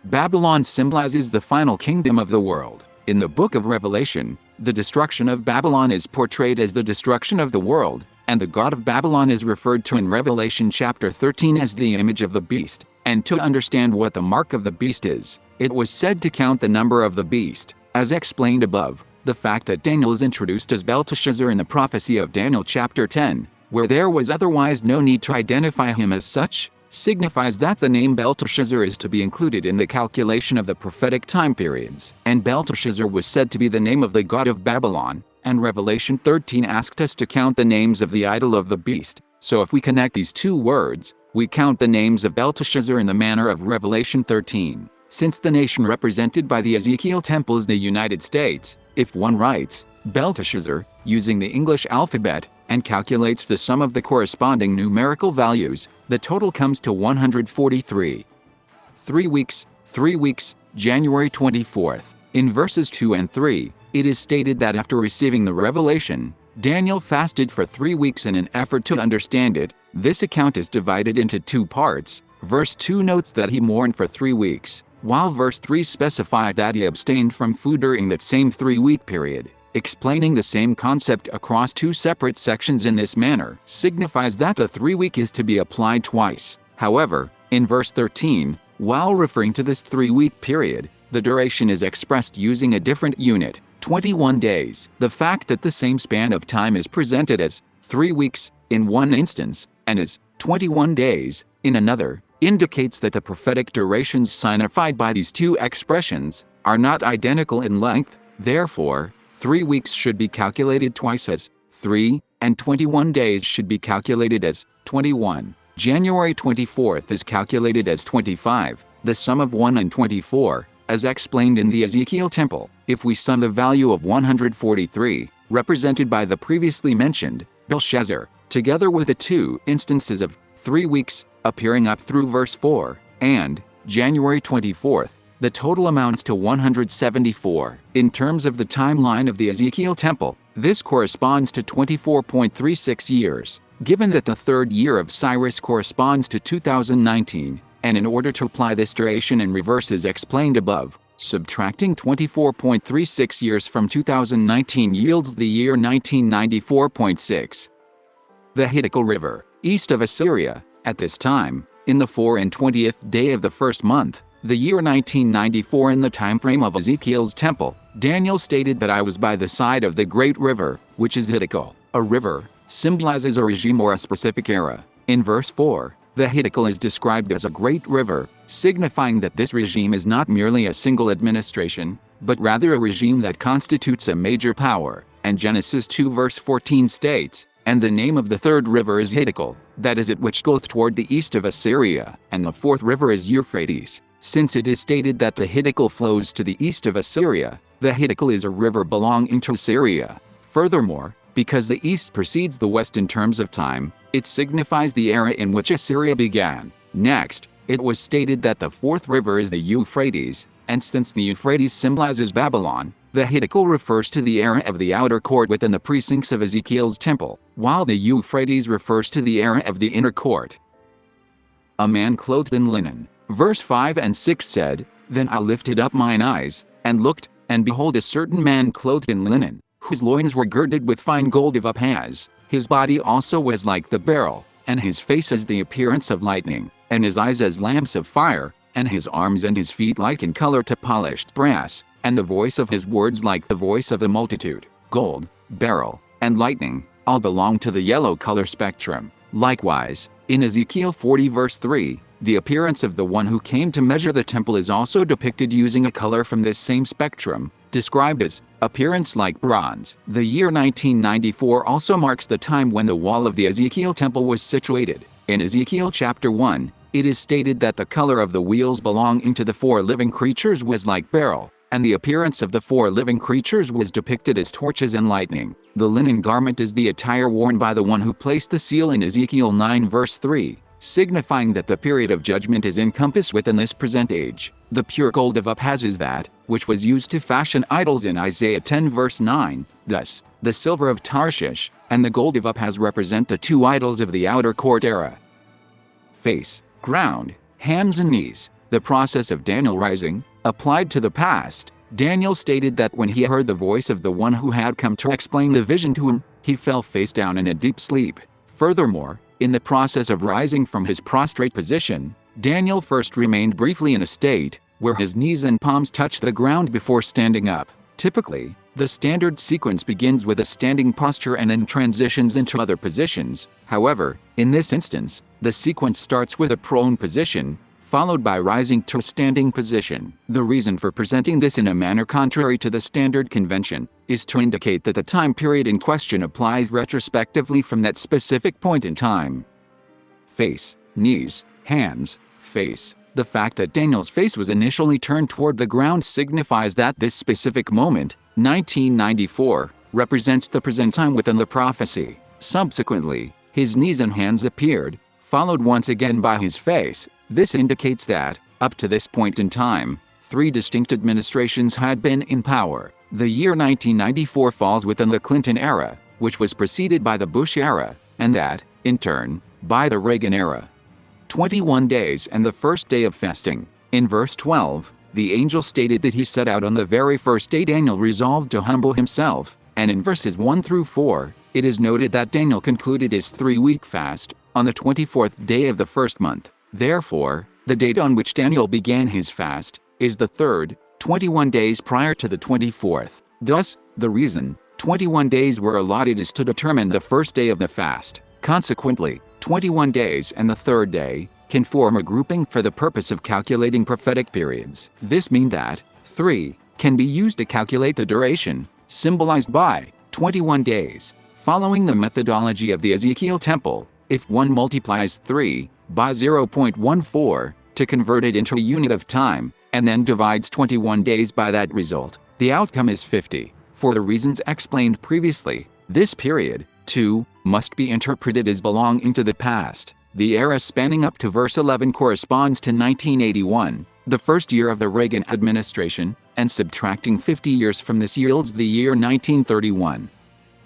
Babylon symbolizes the final kingdom of the world. In the book of Revelation, the destruction of Babylon is portrayed as the destruction of the world, and the god of Babylon is referred to in Revelation chapter 13 as the image of the beast. And to understand what the mark of the beast is, it was said to count the number of the beast. As explained above, the fact that Daniel is introduced as Belteshazzar in the prophecy of Daniel chapter 10, where there was otherwise no need to identify him as such, signifies that the name Belteshazzar is to be included in the calculation of the prophetic time periods. And Belteshazzar was said to be the name of the god of Babylon, and Revelation 13 asked us to count the names of the idol of the beast. So if we connect these two words, we count the names of Belteshazzar in the manner of Revelation 13. Since the nation represented by the Ezekiel temple is the United States, if one writes Belteshazzar using the English alphabet and calculates the sum of the corresponding numerical values, the total comes to 143. 3 weeks, January 24th. In verses 2 and 3, it is stated that after receiving the revelation, Daniel fasted for 3 weeks in an effort to understand it. This account is divided into two parts. Verse 2 notes that he mourned for 3 weeks, while verse 3 specifies that he abstained from food during that same 3-week period. Explaining the same concept across two separate sections in this manner signifies that the 3-week is to be applied twice. However, in verse 13, while referring to this 3-week period, the duration is expressed using a different unit, 21 days. The fact that the same span of time is presented as 3 weeks in one instance and as 21 days in another indicates that the prophetic durations signified by these two expressions are not identical in length. Therefore, 3 weeks should be calculated twice as 3, and 21 days should be calculated as 21. January 24th is calculated as 25, the sum of 1 and 24, as explained in the Ezekiel temple. If we sum the value of 143, represented by the previously mentioned Belshazzar, together with the two instances of 3 weeks appearing up through verse 4 and January 24th, the total amounts to 174. In terms of the timeline of the Ezekiel temple, this corresponds to 24.36 years. Given that the third year of Cyrus corresponds to 2019, and in order to apply this duration in reverse as explained above, subtracting 24.36 years from 2019 yields the year 1994.6. The Hittite River, east of Assyria, at this time, in the 4 and 20th day of the first month, the year 1994 in the time frame of Ezekiel's temple, Daniel stated that I was by the side of the great river, which is Hittite. A river symbolizes a regime or a specific era. In verse 4, the Hittite is described as a great river, signifying that this regime is not merely a single administration, but rather a regime that constitutes a major power. And Genesis 2 verse 14 states, "And the name of the third river is Hittite, that is it which goeth toward the east of Assyria, and the fourth river is Euphrates." Since it is stated that the Hittite flows to the east of Assyria, the Hittite is a river belonging to Assyria. Furthermore, because the east precedes the west in terms of time, it signifies the era in which Assyria began. Next, it was stated that the fourth river is the Euphrates, and since the Euphrates symbolizes Babylon, the Hittite refers to the era of the outer court within the precincts of Ezekiel's temple, while the Euphrates refers to the era of the inner court. A man clothed in linen. Verse 5 and 6 said, "Then I lifted up mine eyes, and looked, and behold a certain man clothed in linen, whose loins were girded with fine gold of Uphaz. His body also was like the beryl, and his face as the appearance of lightning, and his eyes as lamps of fire, and his arms and his feet like in color to polished brass, and the voice of his words like the voice of the multitude." Gold, beryl, and lightning all belong to the yellow color spectrum. Likewise, in Ezekiel 40 verse 3, the appearance of the one who came to measure the temple is also depicted using a color from this same spectrum, described as appearance like bronze. The year 1994 also marks the time when the wall of the Ezekiel temple was situated. In Ezekiel chapter 1, It is stated that the color of the wheels belonging to the 4 living creatures was like beryl, and the appearance of the 4 living creatures was depicted as torches and lightning. The linen garment is the attire worn by the one who placed the seal in Ezekiel 9 verse 3, signifying that the period of judgment is encompassed within this present age. The pure gold of Uphaz is that which was used to fashion idols in Isaiah 10 verse 9. Thus, the silver of Tarshish and the gold of Uphaz represent the 2 idols of the outer court era. Face, ground, hands and knees. The process of Daniel rising, applied to the past. Daniel stated that when he heard the voice of the one who had come to explain the vision to him, he fell face down in a deep sleep. Furthermore, in the process of rising from his prostrate position, Daniel first remained briefly in a state where his knees and palms touched the ground before standing up. Typically, the standard sequence begins with a standing posture and then transitions into other positions. However, in this instance, the sequence starts with a prone position, followed by rising to a standing position. The reason for presenting this in a manner contrary to the standard convention is to indicate that the time period in question applies retrospectively from that specific point in time. Face, knees, hands, face. The fact that Daniel's face was initially turned toward the ground signifies that this specific moment, 1994, represents the present time within the prophecy. Subsequently, his knees and hands appeared, followed once again by his face. This indicates that, up to this point in time, 3 distinct administrations had been in power. The year 1994 falls within the Clinton era, which was preceded by the Bush era, and that, in turn, by the Reagan era. 21 days and the first day of fasting. In verse 12, the angel stated that he set out on the very first day Daniel resolved to humble himself, and in verses 1 through 4, it is noted that Daniel concluded his 3-week fast on the 24th day of the first month. Therefore, the date on which Daniel began his fast is the 3rd, 21 days prior to the 24th. Thus, the reason 21 days were allotted is to determine the first day of the fast. Consequently, 21 days and the 3rd day can form a grouping for the purpose of calculating prophetic periods. This means that 3 can be used to calculate the duration, symbolized by 21 days. Following the methodology of the Ezekiel temple, if one multiplies 3 by 0.14 to convert it into a unit of time, and then divides 21 days by that result, the outcome is 50. For the reasons explained previously, this period, too, must be interpreted as belonging to the past. The era spanning up to verse 11 corresponds to 1981, the first year of the Reagan administration, and subtracting 50 years from this yields the year 1931.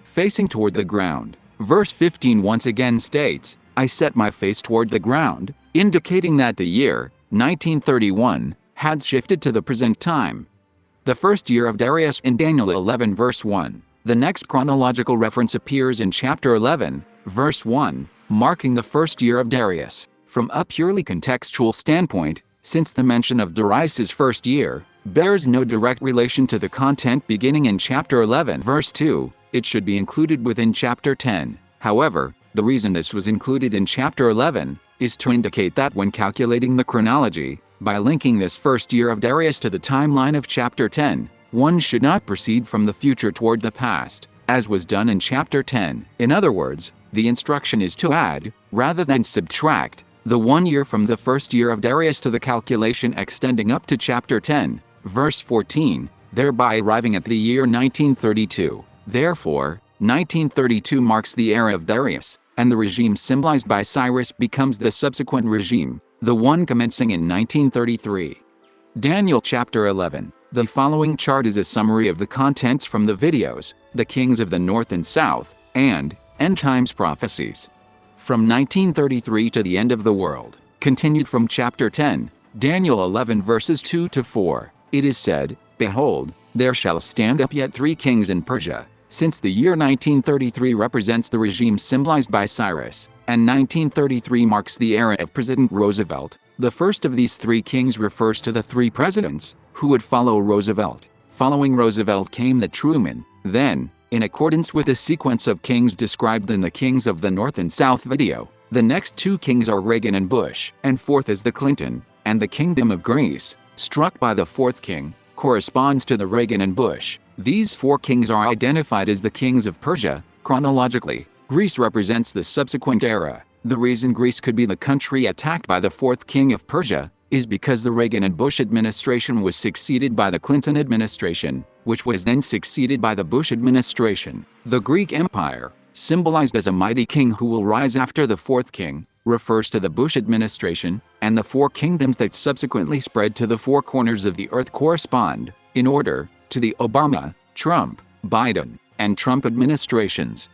Facing toward the ground. Verse 15 once again states, I set my face toward the ground, indicating that the year, 1931, had shifted to the present time. The first year of Darius in Daniel 11 verse 1. The next chronological reference appears in chapter 11, verse 1, marking the first year of Darius. From a purely contextual standpoint, since the mention of Darius's first year bears no direct relation to the content beginning in chapter 11 verse 2, it should be included within chapter 10. However, the reason this was included in chapter 11 is to indicate that when calculating the chronology, by linking this first year of Darius to the timeline of chapter 10, one should not proceed from the future toward the past, as was done in chapter 10. In other words, the instruction is to add, rather than subtract, the 1 year from the first year of Darius to the calculation extending up to chapter 10, verse 14, thereby arriving at the year 1932. Therefore, 1932 marks the era of Darius, and the regime symbolized by Cyrus becomes the subsequent regime, the one commencing in 1933. Daniel chapter 11. The following chart is a summary of the contents from the videos, The Kings of the North and South, and End Times Prophecies. From 1933 to the End of the World. Continued from chapter 10, Daniel 11 verses 2 to 4. It is said, Behold, there shall stand up yet 3 kings in Persia. Since the year 1933 represents the regime symbolized by Cyrus, and 1933 marks the era of President Roosevelt, the first of these 3 kings refers to the 3 presidents who would follow Roosevelt. Following Roosevelt came the Truman. Then, in accordance with the sequence of kings described in the Kings of the North and South video, the next 2 kings are Reagan and Bush, and fourth is the Clinton, and the Kingdom of Greece, struck by the 4th king, corresponds to the Reagan and Bush. These 4 kings are identified as the kings of Persia. Chronologically, Greece represents the subsequent era. The reason Greece could be the country attacked by the fourth king of Persia is because the Reagan and Bush administration was succeeded by the Clinton administration, which was then succeeded by the Bush administration. The Greek Empire, symbolized as a mighty king who will rise after the fourth king, refers to the Bush administration, and the four kingdoms that subsequently spread to the four corners of the earth correspond, in order, to the Obama, Trump, Biden, and Trump administrations.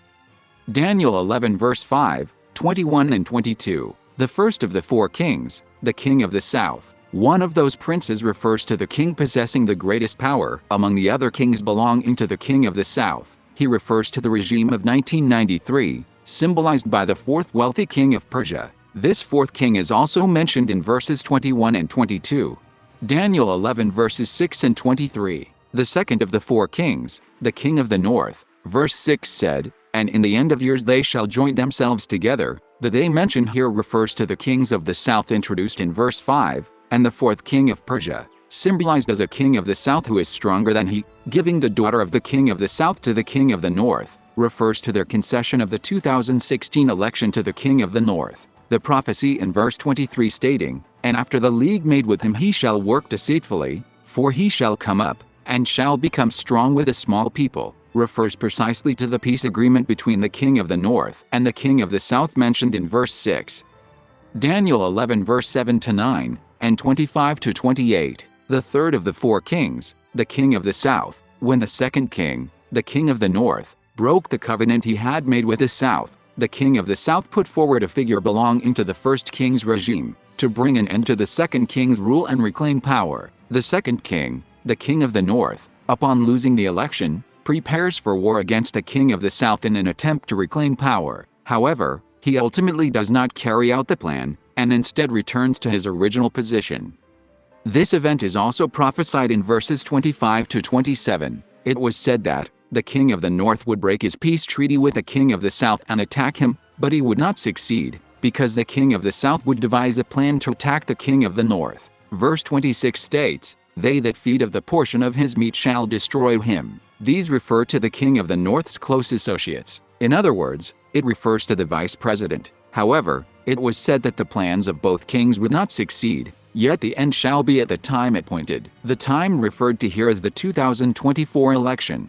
Daniel 11 verse 5, 21 and 22. The first of the four kings, the king of the south. One of those princes refers to the king possessing the greatest power among the other kings belonging to the king of the south. He refers to the regime of 1993, symbolized by the fourth wealthy king of Persia. This fourth king is also mentioned in verses 21 and 22. Daniel 11 verses 6 and 23. The second of the four kings, the king of the north. Verse 6 said, "And in the end of years they shall join themselves together." The they mentioned here refers to the kings of the south introduced in verse 5, and the fourth king of Persia, symbolized as a king of the south who is stronger than he, giving the daughter of the king of the south to the king of the north, refers to their concession of the 2016 election to the king of the north. The prophecy in verse 23 stating, "And after the league made with him he shall work deceitfully, for he shall come up, and shall become strong with a small people," refers precisely to the peace agreement between the king of the north and the king of the south mentioned in verse 6. Daniel 11 verse 7 to 9, and 25 to 28. The third of the four kings, the king of the south, when the second king, the king of the north, broke the covenant he had made with the south, the king of the south put forward a figure belonging to the first king's regime, to bring an end to the second king's rule and reclaim power. The second king, the king of the north, upon losing the election, prepares for war against the king of the south in an attempt to reclaim power. However, he ultimately does not carry out the plan, and instead returns to his original position. This event is also prophesied in verses 25 to 27. It was said that the king of the north would break his peace treaty with the king of the south and attack him, but he would not succeed, because the king of the south would devise a plan to attack the king of the north. Verse 26 states, "They that feed of the portion of his meat shall destroy him." These refer to the king of the north's close associates. In other words, it refers to the vice president. However, it was said that the plans of both kings would not succeed, yet the end shall be at the time appointed. The time referred to here is the 2024 election.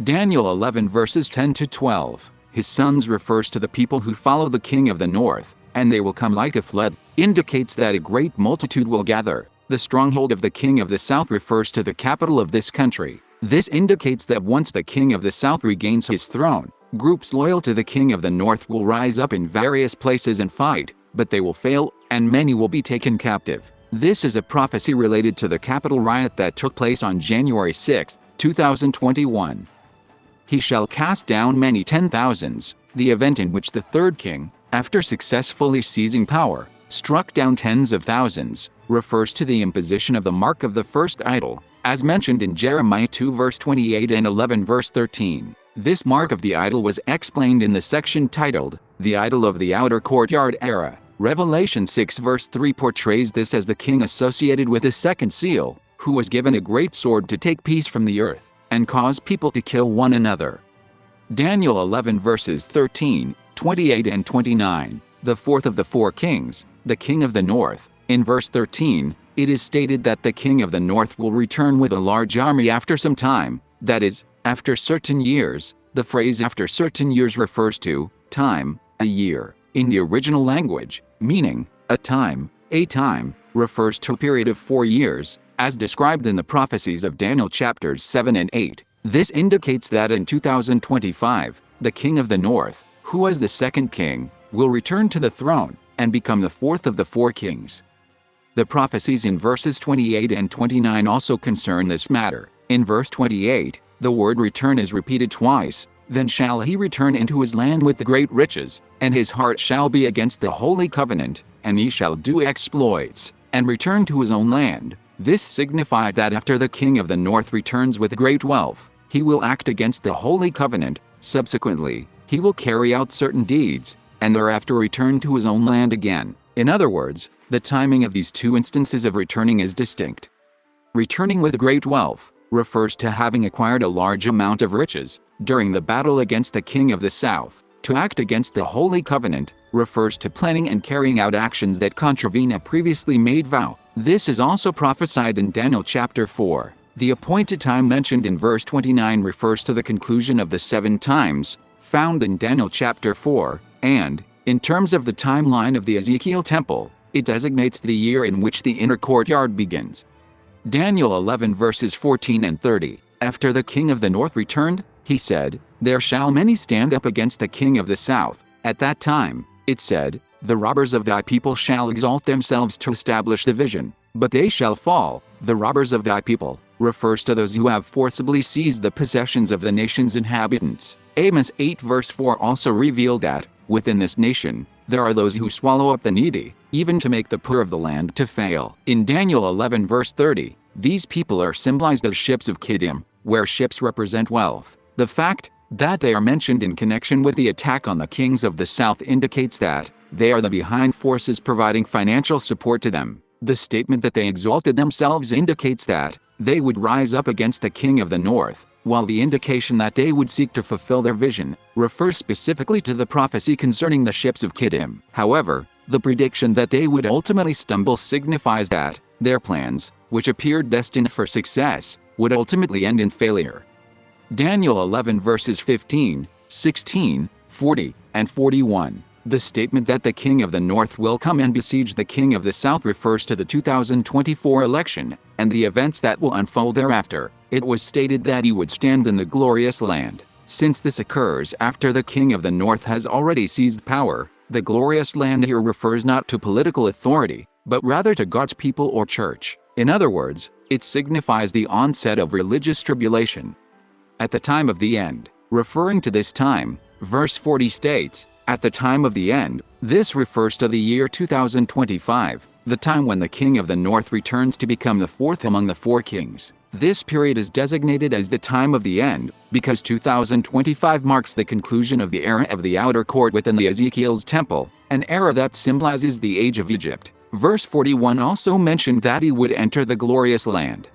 Daniel 11 verses 10 to 12. His sons refers to the people who follow the king of the north, and they will come like a flood, indicates that a great multitude will gather. The stronghold of the king of the south refers to the capital of this country. This indicates that once the king of the south regains his throne, groups loyal to the king of the north will rise up in various places and fight, but they will fail, and many will be taken captive. This is a prophecy related to the Capitol riot that took place on January 6, 2021. He shall cast down many 10,000s, the event in which the third king, after successfully seizing power, struck down tens of thousands, refers to the imposition of the mark of the first idol, as mentioned in Jeremiah 2 verse 28 and 11 verse 13. This mark of the idol was explained in the section titled, "The Idol of the Outer Courtyard Era." Revelation 6 verse 3 portrays this as the king associated with the second seal, who was given a great sword to take peace from the earth, and cause people to kill one another. Daniel 11 verses 13, 28 and 29. The fourth of the four kings, the king of the north. In verse 13, it is stated that the king of the north will return with a large army after some time, that is, after certain years. The phrase "after certain years" refers to time, a year, in the original language, meaning a time, refers to a period of 4 years, as described in the prophecies of Daniel chapters 7 and 8. This indicates that in 2025, the king of the north, who was the second king, will return to the throne and become the fourth of the four kings. The prophecies in verses 28 and 29 also concern this matter. In verse 28, the word "return" is repeated twice. "Then shall he return into his land with the great riches, and his heart shall be against the holy covenant, and he shall do exploits, and return to his own land." This signifies that after the king of the north returns with great wealth, he will act against the holy covenant. Subsequently, he will carry out certain deeds, and thereafter return to his own land again. In other words, the timing of these two instances of returning is distinct. Returning with great wealth refers to having acquired a large amount of riches during the battle against the king of the south. To act against the Holy Covenant refers to planning and carrying out actions that contravene a previously made vow. This is also prophesied in Daniel chapter 4. The appointed time mentioned in verse 29 refers to the conclusion of the 7 times, found in Daniel chapter 4, and, in terms of the timeline of the Ezekiel temple, it designates the year in which the inner courtyard begins. Daniel 11 verses 14 and 30. After the king of the north returned, he said, "There shall many stand up against the king of the south." At that time, it said, "The robbers of thy people shall exalt themselves to establish the vision, but they shall fall." The robbers of thy people refers to those who have forcibly seized the possessions of the nation's inhabitants. Amos 8 verse 4 also revealed that, within this nation, there are those who swallow up the needy, even to make the poor of the land to fail. In Daniel 11 verse 30, these people are symbolized as ships of Kiddim, where ships represent wealth. The fact that they are mentioned in connection with the attack on the kings of the south indicates that they are the behind forces providing financial support to them. The statement that they exalted themselves indicates that they would rise up against the king of the north, while the indication that they would seek to fulfill their vision refers specifically to the prophecy concerning the ships of Kiddim. However, the prediction that they would ultimately stumble signifies that their plans, which appeared destined for success, would ultimately end in failure. Daniel 11 verses 15, 16, 40, and 41. The statement that the king of the north will come and besiege the king of the south refers to the 2024 election and the events that will unfold thereafter. It was stated that he would stand in the glorious land. Since this occurs after the king of the north has already seized power, the glorious land here refers not to political authority, but rather to God's people or church. In other words, it signifies the onset of religious tribulation. At the time of the end, referring to this time, verse 40 states, "At the time of the end," this refers to the year 2025, the time when the king of the north returns to become the fourth among the 4 kings. This period is designated as the time of the end, because 2025 marks the conclusion of the era of the outer court within the Ezekiel's temple, an era that symbolizes the age of Egypt. Verse 41 also mentioned that he would enter the glorious land.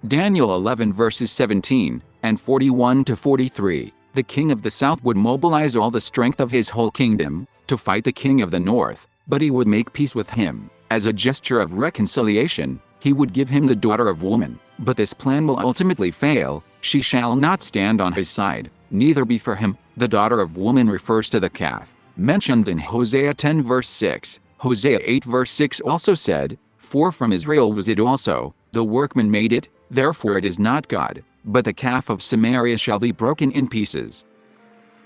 Daniel 11 verses 17 and 41 to 43. The king of the south would mobilize all the strength of his whole kingdom to fight the king of the north, but he would make peace with him. As a gesture of reconciliation, he would give him the daughter of woman. But this plan will ultimately fail. She shall not stand on his side, neither be for him. The daughter of woman refers to the calf, mentioned in Hosea 10 verse 6. Hosea 8 verse 6 also said, "For from Israel was it also, the workman made it, therefore it is not God, but the calf of Samaria shall be broken in pieces."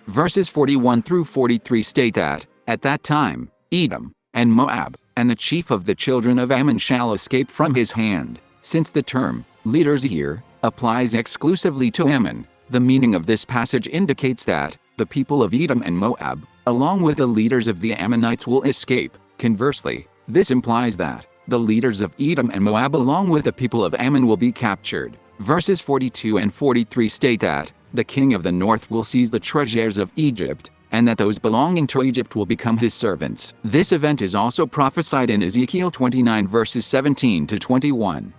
Verses 41 through 43 state that, at that time, Edom, and Moab, and the chief of the children of Ammon shall escape from his hand. Since the term, leaders here, applies exclusively to Ammon, the meaning of this passage indicates that the people of Edom and Moab, along with the leaders of the Ammonites, will escape. Conversely, this implies that the leaders of Edom and Moab along with the people of Ammon will be captured. Verses 42 and 43 state that the king of the north will seize the treasures of Egypt, and that those belonging to Egypt will become his servants. This event is also prophesied in Ezekiel 29 verses 17 to 21.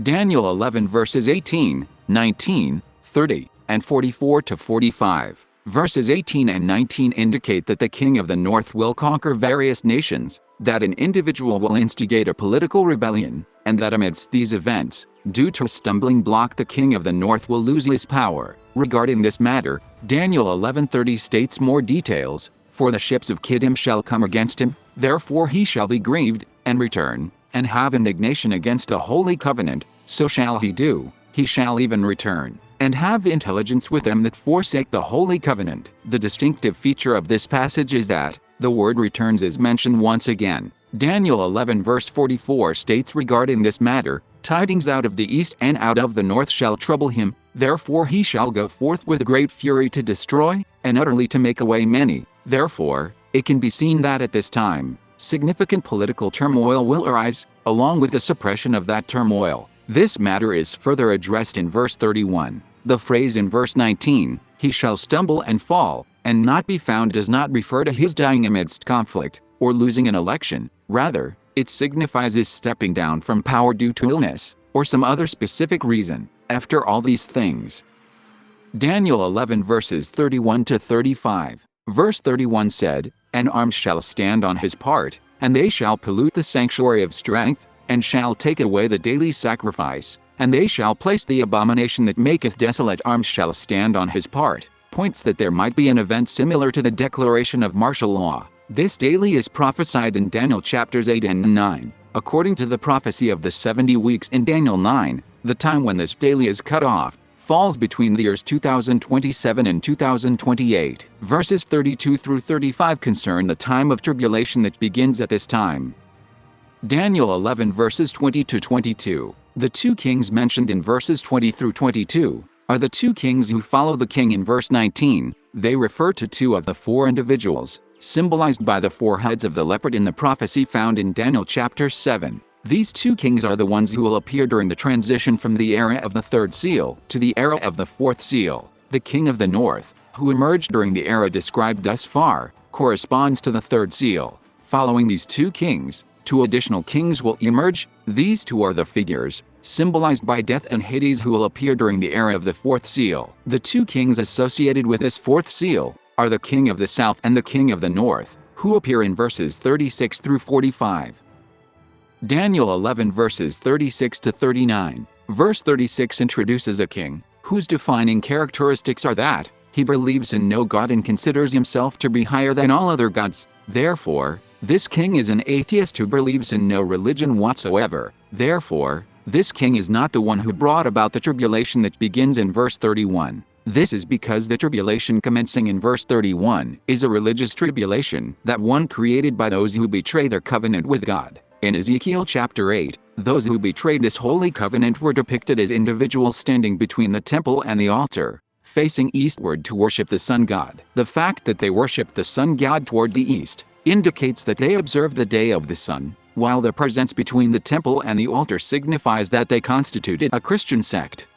Daniel 11 verses 18, 19, 30, and 44 to 45. Verses 18 and 19 indicate that the king of the north will conquer various nations, that an individual will instigate a political rebellion, and that amidst these events, due to a stumbling block, the king of the north will lose his power. Regarding this matter, Daniel 11:30 states more details, "For the ships of Kiddim shall come against him, therefore he shall be grieved, and return, and have indignation against the holy covenant, so shall he do, he shall even return, and have intelligence with them that forsake the holy covenant." The distinctive feature of this passage is that the word returns is mentioned once again. Daniel 11 verse 44 states regarding this matter, "Tidings out of the east and out of the north shall trouble him, therefore he shall go forth with great fury to destroy, and utterly to make away many." Therefore, it can be seen that at this time, significant political turmoil will arise, along with the suppression of that turmoil. This matter is further addressed in verse 31. The phrase in verse 19, "He shall stumble and fall, and not be found," does not refer to his dying amidst conflict, or losing an election. Rather, it signifies his stepping down from power due to illness, or some other specific reason. After all these things. Daniel 11 verses 31 to 35. Verse 31 said, "And arms shall stand on his part, and they shall pollute the sanctuary of strength, and shall take away the daily sacrifice, and they shall place the abomination that maketh desolate. Arms shall stand on his part," points that there might be an event similar to the declaration of martial law. This daily is prophesied in Daniel chapters 8 and 9. According to the prophecy of the 70 weeks in Daniel 9, the time when this daily is cut off falls between the years 2027 and 2028. Verses 32 through 35 concern the time of tribulation that begins at this time. Daniel 11 verses 20 to 22. The two kings mentioned in verses 20 through 22 are the two kings who follow the king in verse 19. They refer to two of the four individuals, symbolized by the four heads of the leopard in the prophecy found in Daniel chapter 7. These two kings are the ones who will appear during the transition from the era of the third seal to the era of the fourth seal. The king of the north, who emerged during the era described thus far, corresponds to the third seal. Following these two kings, two additional kings will emerge. These two are the figures, symbolized by Death and Hades, who will appear during the era of the fourth seal. The two kings associated with this fourth seal are the king of the south and the king of the north, who appear in verses 36 through 45. Daniel 11 verses 36 to 39. Verse 36 introduces a king, whose defining characteristics are that he believes in no God and considers himself to be higher than all other gods. Therefore, this king is an atheist who believes in no religion whatsoever. Therefore, this king is not the one who brought about the tribulation that begins in verse 31. This is because the tribulation commencing in verse 31 is a religious tribulation, that one created by those who betray their covenant with God. In Ezekiel chapter 8, those who betrayed this holy covenant were depicted as individuals standing between the temple and the altar, facing eastward to worship the sun god. The fact that they worshiped the sun god toward the east indicates that they observe the day of the sun, while the presence between the temple and the altar signifies that they constituted a Christian sect.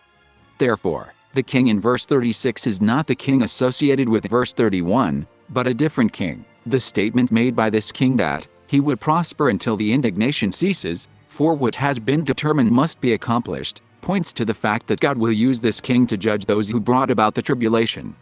Therefore, the king in verse 36 is not the king associated with verse 31, but a different king. The statement made by this king that he would prosper until the indignation ceases, for what has been determined must be accomplished, points to the fact that God will use this king to judge those who brought about the tribulation.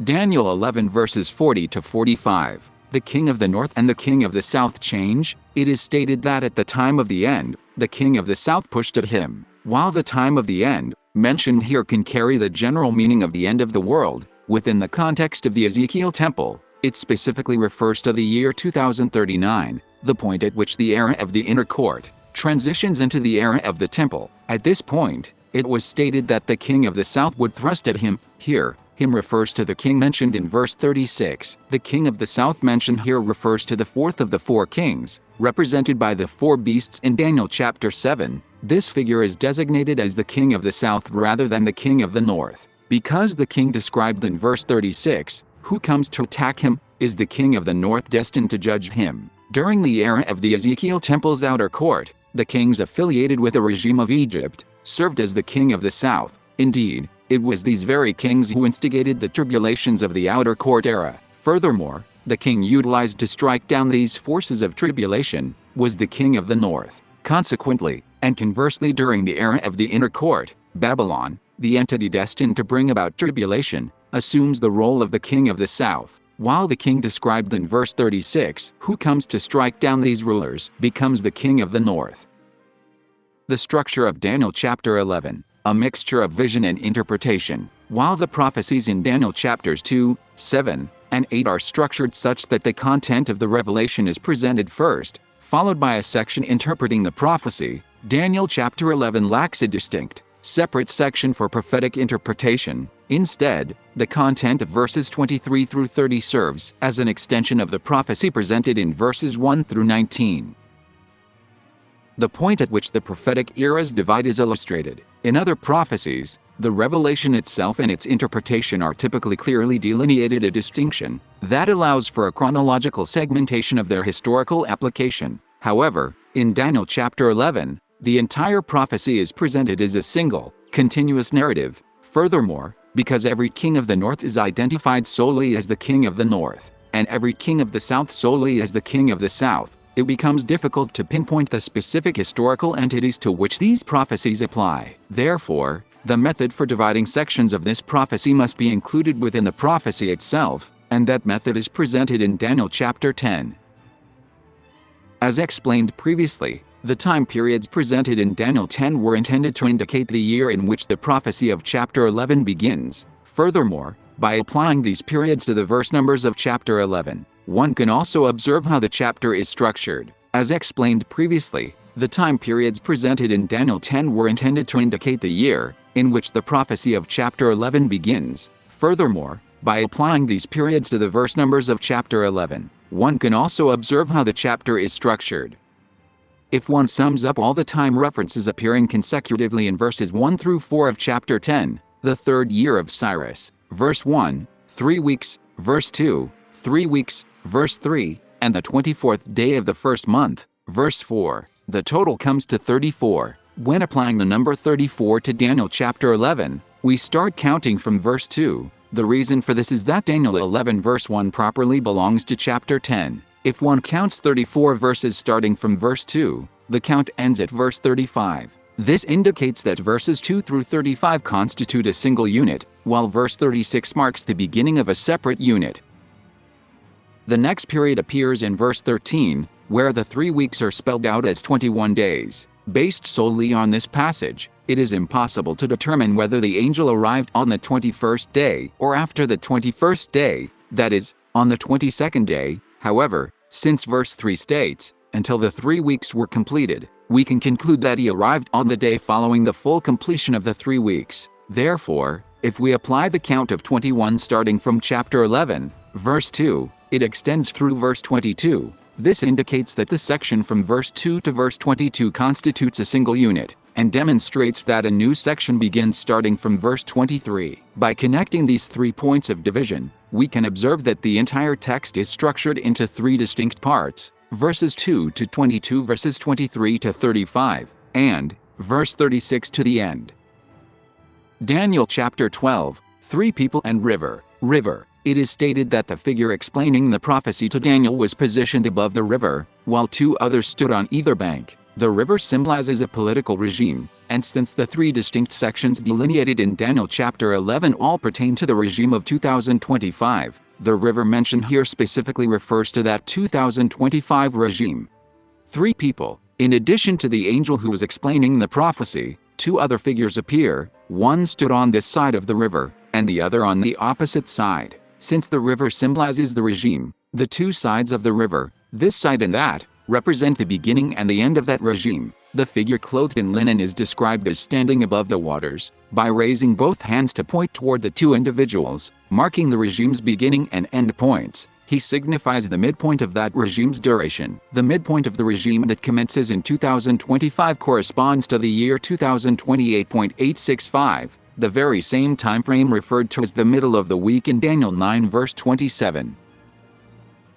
Daniel 11 verses 40 to 45. The king of the north and the king of the south change. It is stated that at the time of the end, the king of the south pushed at him. While the time of the end, mentioned here, can carry the general meaning of the end of the world, within the context of the Ezekiel temple, it specifically refers to the year 2039, the point at which the era of the inner court transitions into the era of the temple. At this point, it was stated that the king of the south would thrust at him. Here, him refers to the king mentioned in verse 36. The king of the south mentioned here refers to the fourth of the four kings, represented by the four beasts in Daniel chapter 7. This figure is designated as the king of the south rather than the king of the north, because the king described in verse 36, who comes to attack him, is the king of the north destined to judge him. During the era of the Ezekiel temple's outer court, the kings affiliated with the regime of Egypt served as the king of the south. Indeed, it was these very kings who instigated the tribulations of the outer court era. Furthermore, the king utilized to strike down these forces of tribulation was the king of the north. Consequently, and conversely, during the era of the inner court, Babylon, the entity destined to bring about tribulation, assumes the role of the king of the south, while the king described in verse 36, who comes to strike down these rulers, becomes the king of the north. The structure of Daniel chapter 11, a mixture of vision and interpretation. While the prophecies in Daniel chapters 2, 7, and 8 are structured such that the content of the revelation is presented first, followed by a section interpreting the prophecy, Daniel chapter 11 lacks a distinct, separate section for prophetic interpretation. Instead, the content of verses 23 through 30 serves as an extension of the prophecy presented in verses 1 through 19. The point at which the prophetic eras divide is illustrated. In other prophecies, the revelation itself and its interpretation are typically clearly delineated, a distinction that allows for a chronological segmentation of their historical application. However, in Daniel chapter 11, the entire prophecy is presented as a single, continuous narrative. Furthermore, because every king of the north is identified solely as the king of the north, and every king of the south solely as the king of the south, it becomes difficult to pinpoint the specific historical entities to which these prophecies apply. Therefore, the method for dividing sections of this prophecy must be included within the prophecy itself, and that method is presented in Daniel chapter 10. As explained previously, the time periods presented in Daniel 10 were intended to indicate the year in which the prophecy of chapter 11 begins. Furthermore, by applying these periods to the verse numbers of chapter 11, one can also observe how the chapter is structured. As explained previously, the time periods presented in Daniel 10 were intended to indicate the year in which the prophecy of chapter 11 begins. Furthermore, by applying these periods to the verse numbers of chapter 11, one can also observe how the chapter is structured. If one sums up all the time references appearing consecutively in verses 1 through 4 of chapter 10, the third year of Cyrus, verse 1, 3 weeks, verse 2, 3 weeks, verse 3, and the 24th day of the first month, verse 4, the total comes to 34. When applying the number 34 to Daniel chapter 11, we start counting from verse 2. The reason for this is that Daniel 11 verse 1 properly belongs to chapter 10. If one counts 34 verses starting from verse 2, the count ends at verse 35. This indicates that verses 2 through 35 constitute a single unit, while verse 36 marks the beginning of a separate unit. The next period appears in verse 13, where the 3 weeks are spelled out as 21 days. Based solely on this passage, it is impossible to determine whether the angel arrived on the 21st day or after the 21st day, that is, on the 22nd day. However, since verse 3 states, until the 3 weeks were completed, we can conclude that he arrived on the day following the full completion of the 3 weeks. Therefore, if we apply the count of 21 starting from chapter 11, verse 2, it extends through verse 22. This indicates that the section from verse 2 to verse 22 constitutes a single unit, and demonstrates that a new section begins starting from verse 23. By connecting these 3 points of division, we can observe that the entire text is structured into 3 distinct parts: verses 2 to 22, verses 23 to 35, and verse 36 to the end. Daniel chapter 12, 3 people and river. It is stated that the figure explaining the prophecy to Daniel was positioned above the river, while 2 others stood on either bank. The river symbolizes a political regime, and since the 3 distinct sections delineated in Daniel chapter 11 all pertain to the regime of 2025, the river mentioned here specifically refers to that 2025 regime. 3 people. In addition to the angel who was explaining the prophecy, 2 other figures appear. One stood on this side of the river, and the other on the opposite side. Since the river symbolizes the regime, the 2 sides of the river, this side and that, represent the beginning and the end of that regime. The figure clothed in linen is described as standing above the waters, by raising both hands to point toward the 2 individuals, marking the regime's beginning and end points. He signifies the midpoint of that regime's duration. The midpoint of the regime that commences in 2025 corresponds to the year 2028.865, the very same time frame referred to as the middle of the week in Daniel 9 verse 27.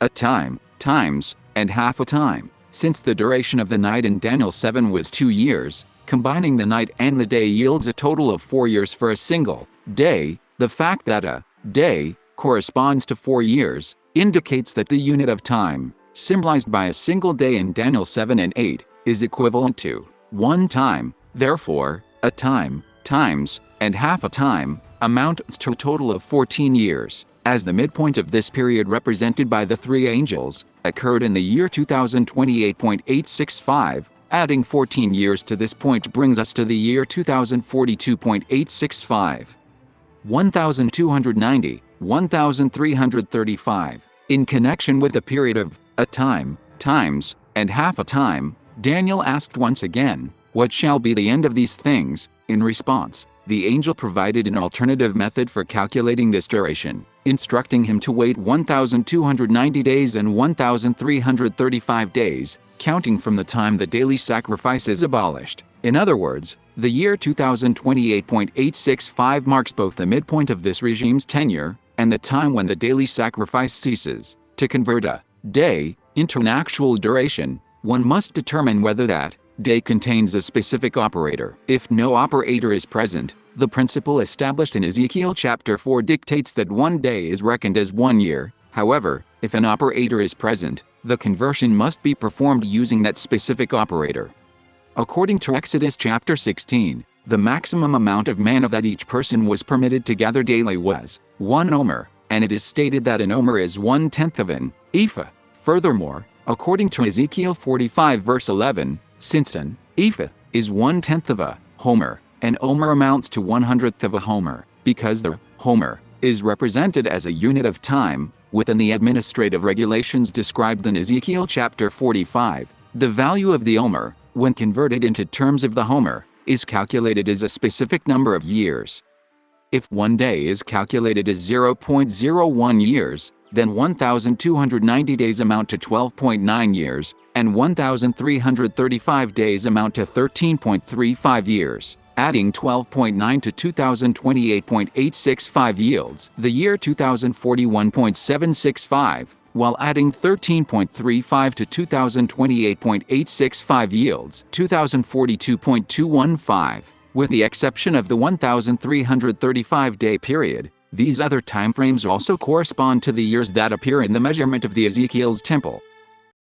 A time, times, and half a time. Since the duration of the night in Daniel 7 was 2 years, combining the night and the day yields a total of 4 years for a single day. The fact that a day corresponds to 4 years indicates that the unit of time, symbolized by a single day in Daniel 7 and 8, is equivalent to 1 time. Therefore, a time, times, and half a time amounts to a total of 14 years. As the midpoint of this period represented by the 3 angels occurred in the year 2028.865, adding 14 years to this point brings us to the year 2042.865. 1290, 1335. In connection with the period of a time, times, and half a time, Daniel asked once again, "What shall be the end of these things?" In response, the angel provided an alternative method for calculating this duration, instructing him to wait 1290 days and 1335 days, counting from the time the daily sacrifice is abolished. In other words, the year 2028.865 marks both the midpoint of this regime's tenure and the time when the daily sacrifice ceases. To convert a day into an actual duration, one must determine whether that day contains a specific operator. If no operator is present, the principle established in Ezekiel chapter 4 dictates that 1 day is reckoned as 1 year. However, if an operator is present, the conversion must be performed using that specific operator. According to Exodus chapter 16, the maximum amount of manna that each person was permitted to gather daily was 1 omer, and it is stated that an omer is 1/10 of an ephah. Furthermore, according to Ezekiel 45 verse 11, since an ephah is 1/10 of a homer, an omer amounts to 1/100th of a homer, because the homer is represented as a unit of time within the administrative regulations described in Ezekiel chapter 45. The value of the omer, when converted into terms of the homer, is calculated as a specific number of years. If 1 day is calculated as 0.01 years, then 1,290 days amount to 12.9 years, and 1,335 days amount to 13.35 years. Adding 12.9 to 2028.865 yields the year 2041.765, while adding 13.35 to 2028.865 yields 2042.215. With the exception of the 1,335-day period, these other timeframes also correspond to the years that appear in the measurement of the Ezekiel's temple.